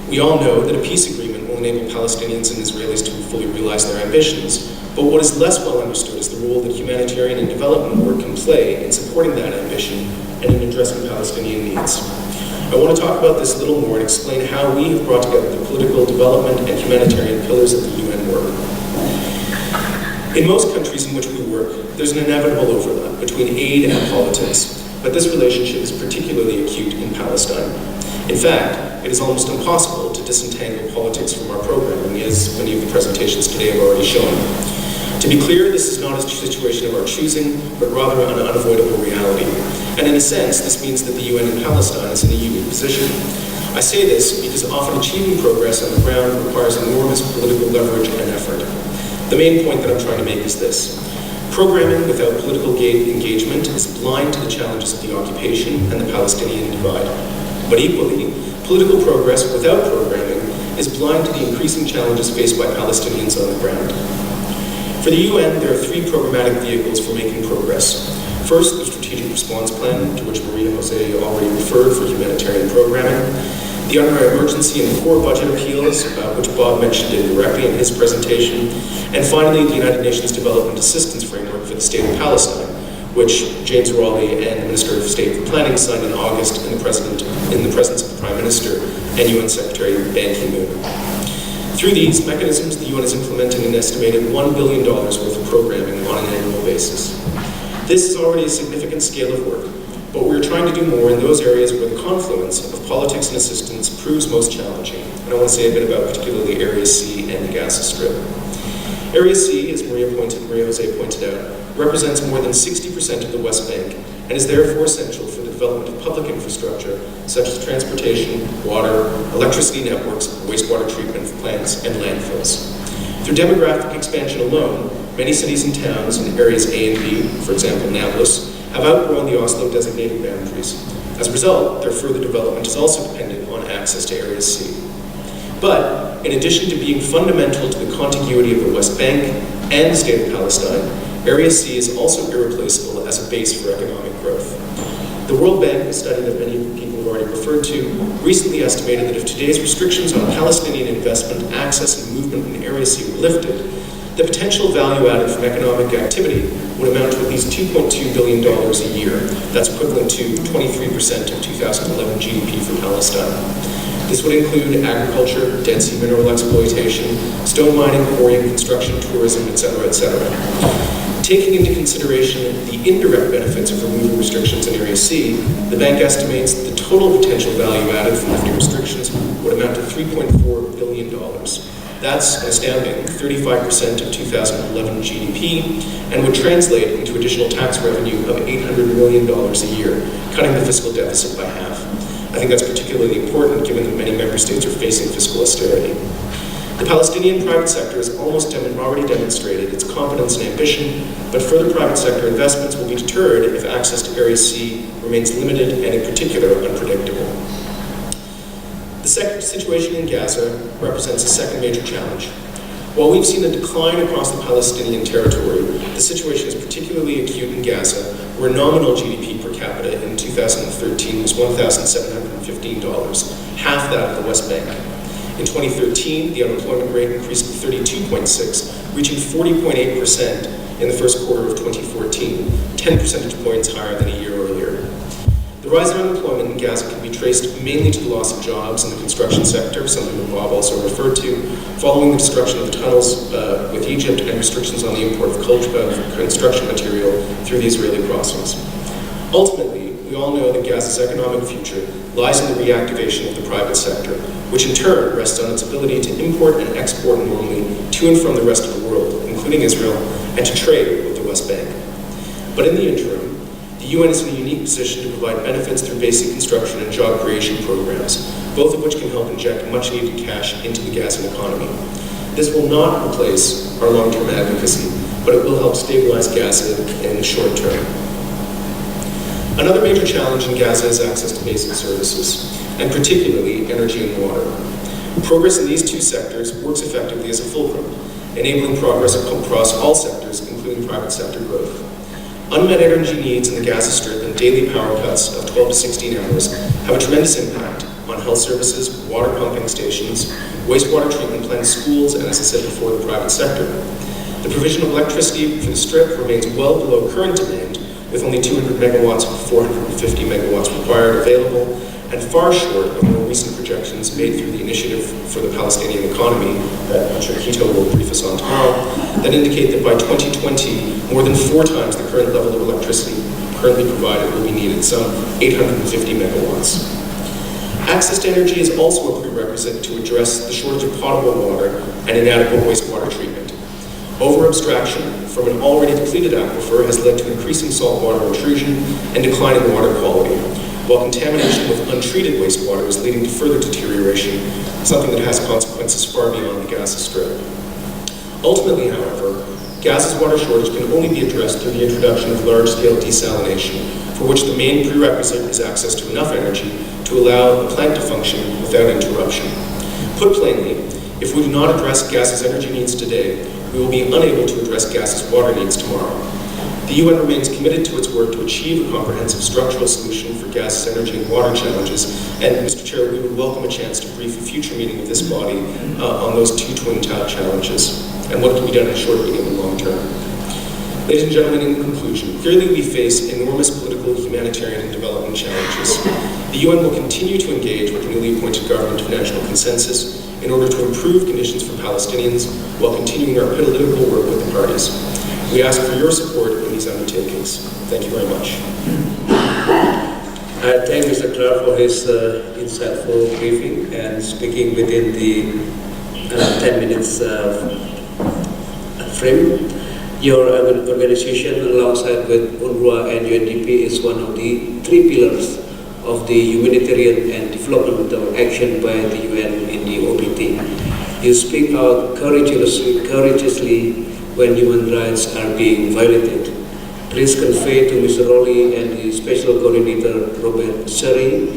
We all know that a peace agreement will enable Palestinians and Israelis to fully realize their ambitions, but what is less well understood is the role that humanitarian and development work can play in supporting that ambition and in addressing Palestinian needs. I want to talk about this a little more and explain how we have brought together the political, development, and humanitarian pillars of the UN work. In most countries in which we work, there's an inevitable overlap between aid and politics, but this relationship is particularly acute in Palestine. In fact, it is almost impossible to disentangle politics from our programming, as many of the presentations today have already shown. To be clear, this is not a situation of our choosing, but rather an unavoidable reality. And in a sense, this means that the UN in Palestine is in a unique position. I say this because often achieving progress on the ground requires enormous political leverage and effort. The main point that I'm trying to make is this. Programming without political engagement is blind to the challenges of the occupation and the Palestinian divide. But equally, political progress without programming is blind to the increasing challenges faced by Palestinians on the ground. For the UN, there are three programmatic vehicles for making progress. First, the Strategic Response Plan, to which Maria Jose already referred for humanitarian programming, the Honorary Emergency and Core Budget Appeals, which Bob mentioned indirectly in his presentation, and finally, the United Nations Development Assistance Framework for the State of Palestine, which James Rawley and the Minister of State for Planning signed in August in the presence of the Prime Minister and UN Secretary Ban Ki-moon. Through these mechanisms, the UN is implementing an estimated $1 billion worth of programming on an annual basis. This is already a significant scale of work, but we're trying to do more in those areas where the confluence of politics and assistance proves most challenging. And I want to say a bit about particularly Area C and the Gaza Strip. Area C, as Maria Jose pointed out, represents more than 60% of the West Bank and is therefore essential for the development of public infrastructure such as transportation, water, electricity networks, wastewater treatment plants, and landfills. Through demographic expansion alone, many cities and towns in areas A and B, for example Nablus, have outgrown the Oslo designated boundaries. As a result, their further development is also dependent on access to Area C. But, in addition to being fundamental to the contiguity of the West Bank and the State of Palestine, Area C is also irreplaceable as a base for economic growth. The World Bank, a study that many people have already referred to, recently estimated that if today's restrictions on Palestinian investment, access, and movement in Area C were lifted, the potential value added from economic activity would amount to at least $2.2 billion a year. That's equivalent to 23% of 2011 GDP for Palestine. This would include agriculture, Dead Sea mineral exploitation, stone mining, quarrying, construction, tourism, etc., etc. Taking into consideration the indirect benefits of removing restrictions in Area C, the bank estimates the total potential value added from lifting restrictions would amount to $3.4 billion. That's an astounding 35% of 2011 GDP and would translate into additional tax revenue of $800 million a year, cutting the fiscal deficit by half. I think that's particularly important given that many member states are facing fiscal austerity. The Palestinian private sector has already demonstrated its competence and ambition, but further private sector investments will be deterred if access to Area C remains limited and in particular unpredictable. The situation in Gaza represents a second major challenge. While we've seen a decline across the Palestinian territory, the situation is particularly acute in Gaza, where nominal GDP per capita in 2013 was $1,715, half that of the West Bank. In 2013, the unemployment rate increased to 32.6, reaching 40.8% in the first quarter of 2014, 10 percentage points higher than a year earlier. The rise in unemployment in Gaza can be traced mainly to the loss of jobs in the construction sector, something that Bob also referred to, following the destruction of the tunnels with Egypt and restrictions on the import of construction material through the Israeli crossings. Ultimately, we all know that Gaza's economic future lies in the reactivation of the private sector, which in turn rests on its ability to import and export normally to and from the rest of the world, including Israel, and to trade with the West Bank. But in the interim, the UN is in a unique position to provide benefits through basic construction and job creation programs, both of which can help inject much-needed cash into the Gazan economy. This will not replace our long-term advocacy, but it will help stabilize Gaza in the short term. Another major challenge in Gaza is access to basic services, and particularly energy and water. Progress in these two sectors works effectively as a fulcrum, enabling progress across all sectors, including private sector growth. Unmet energy needs in the Gaza Strip and daily power cuts of 12 to 16 hours have a tremendous impact on health services, water pumping stations, wastewater treatment plants, schools, and as I said before, the private sector. The provision of electricity for the Strip remains well below current demand, with only 200 megawatts of 450 megawatts required available, and far short of more recent projections made through the Initiative for the Palestinian Economy, that Chiquito will brief us on tomorrow, that indicate that by 2020, more than 4 times the current level of electricity currently provided will be needed, some 850 megawatts. Access to energy is also a prerequisite to address the shortage of potable water and inadequate wastewater treatment. Over-abstraction from an already depleted aquifer has led to increasing saltwater intrusion and declining water quality, while contamination with untreated wastewater is leading to further deterioration, something that has consequences far beyond the Gaza Strip. Ultimately, however, Gaza's water shortage can only be addressed through the introduction of large-scale desalination, for which the main prerequisite is access to enough energy to allow the plant to function without interruption. Put plainly, if we do not address Gaza's energy needs today, we will be unable to address Gaza's water needs tomorrow. The UN remains committed to its work to achieve a comprehensive structural solution for Gaza's energy and water challenges, and Mr. Chair, we would welcome a chance to brief a future meeting of this body on those two twin challenges, and what can be done in the short, medium, and long term. Ladies and gentlemen, in conclusion, clearly we face enormous political, humanitarian, and development challenges. The UN will continue to engage with the newly appointed government of national consensus in order to improve conditions for Palestinians while continuing our political work with the parties. We ask for your support in these undertakings. Thank you very much. I thank Mr. Clark for his insightful briefing and speaking within the 10 minutes frame. Your organization, alongside with UNRWA and UNDP, is one of the 3 pillars of the humanitarian and developmental action by the UN in the OPT. You speak out courageously when human rights are being violated. Please convey to Mr. Rowley and the Special Coordinator Robert Sari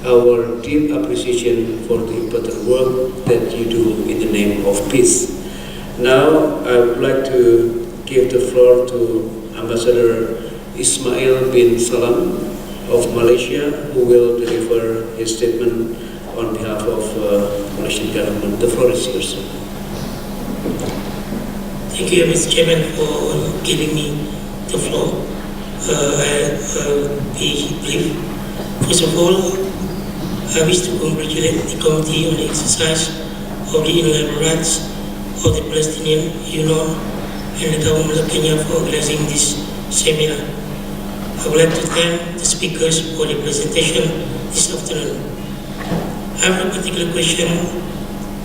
our deep appreciation for the important work that you do in the name of peace. Now, I would like to give the floor to Ambassador Ismail bin Salam of Malaysia, who will deliver his statement on behalf of Malaysian government. The floor is yours. Thank you, Mr. Chairman, for giving me the floor. I'll be brief. First of all, I wish to congratulate the committee on the exercise of the inalienable rights of the Palestinian Union and the government of Kenya for organizing this seminar. I would like to thank the speakers for the presentation this afternoon. I have no particular question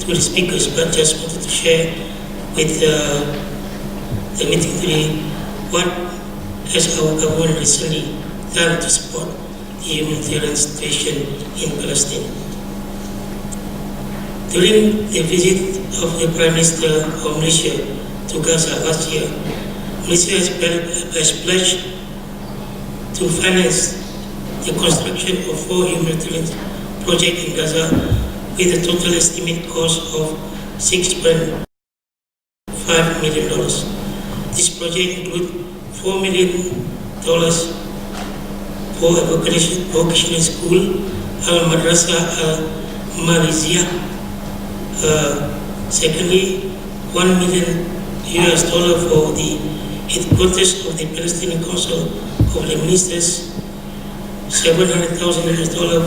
to the speakers, but just wanted to share with the meeting today what has our government recently done to support the humanitarian situation in Palestine. During the visit of the Prime Minister of Malaysia to Gaza last year, Malaysia has pledged to finance the construction of 4 humanitarian projects in Gaza with a total estimate cost of $6.5 million. This project includes $4 million for a vocational school, Al-Madrasa Al-Marizia. Secondly, $1 million for the headquarters of the Palestinian Council of the Ministers, $700,000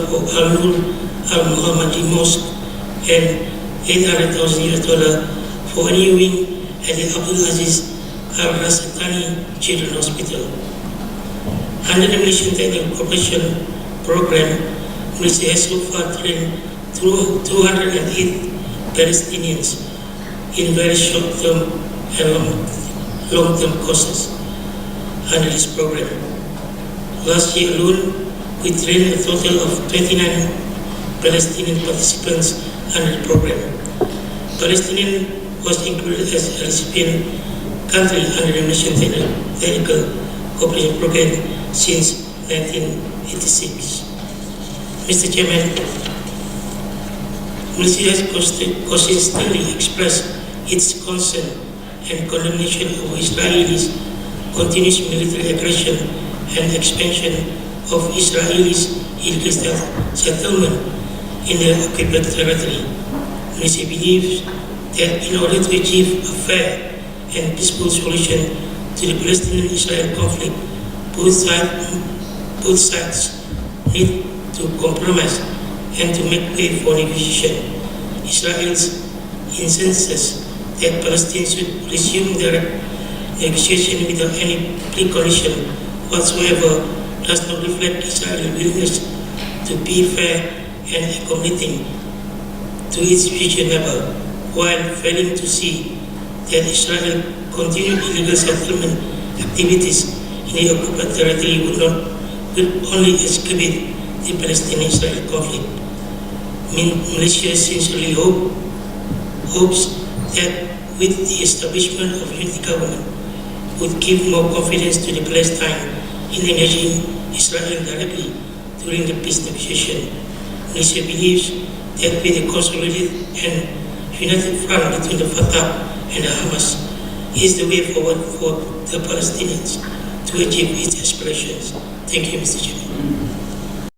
for Al-Nur Al-Muhammadi Mosque, and $800,000 for a new wing at the Abdul Aziz Al-Rasatani Children's Hospital. Under the Malaysian Technical Cooperation Program, Malaysia has so far trained 208 Palestinians in very short-term and long-term courses under this program. Last year alone, we trained a total of 29 Palestinian participants under the program. Palestinian was included as a recipient country under the Malaysian Technical Cooperation Program since 1986. Mr. Chairman, Malaysia has consistently expressed its concern and condemnation of Israelis' continuous military aggression and expansion of Israelis' illegal settlement in the occupied territory. Malaysia believes that in order to achieve a fair and peaceful solution to the Palestinian-Israel conflict, both sides need to compromise and to make way for negotiation. Israel's insists that Palestinians should resume their negotiation without any precondition whatsoever does not reflect Israel's willingness to be fair and accommodating to its future neighbor, while failing to see that Israel continued illegal settlement activities in the occupied territory will only escalate the Palestinian-Israel conflict. Malaysia sincerely hopes that with the establishment of unity government would give more confidence to the Palestine in engaging Israel directly during the peace negotiation. Malaysia believes That be the consolidated and united front between the Fatah and the Hamas is the way forward for the Palestinians to achieve its aspirations. Thank you, Mr. Chairman.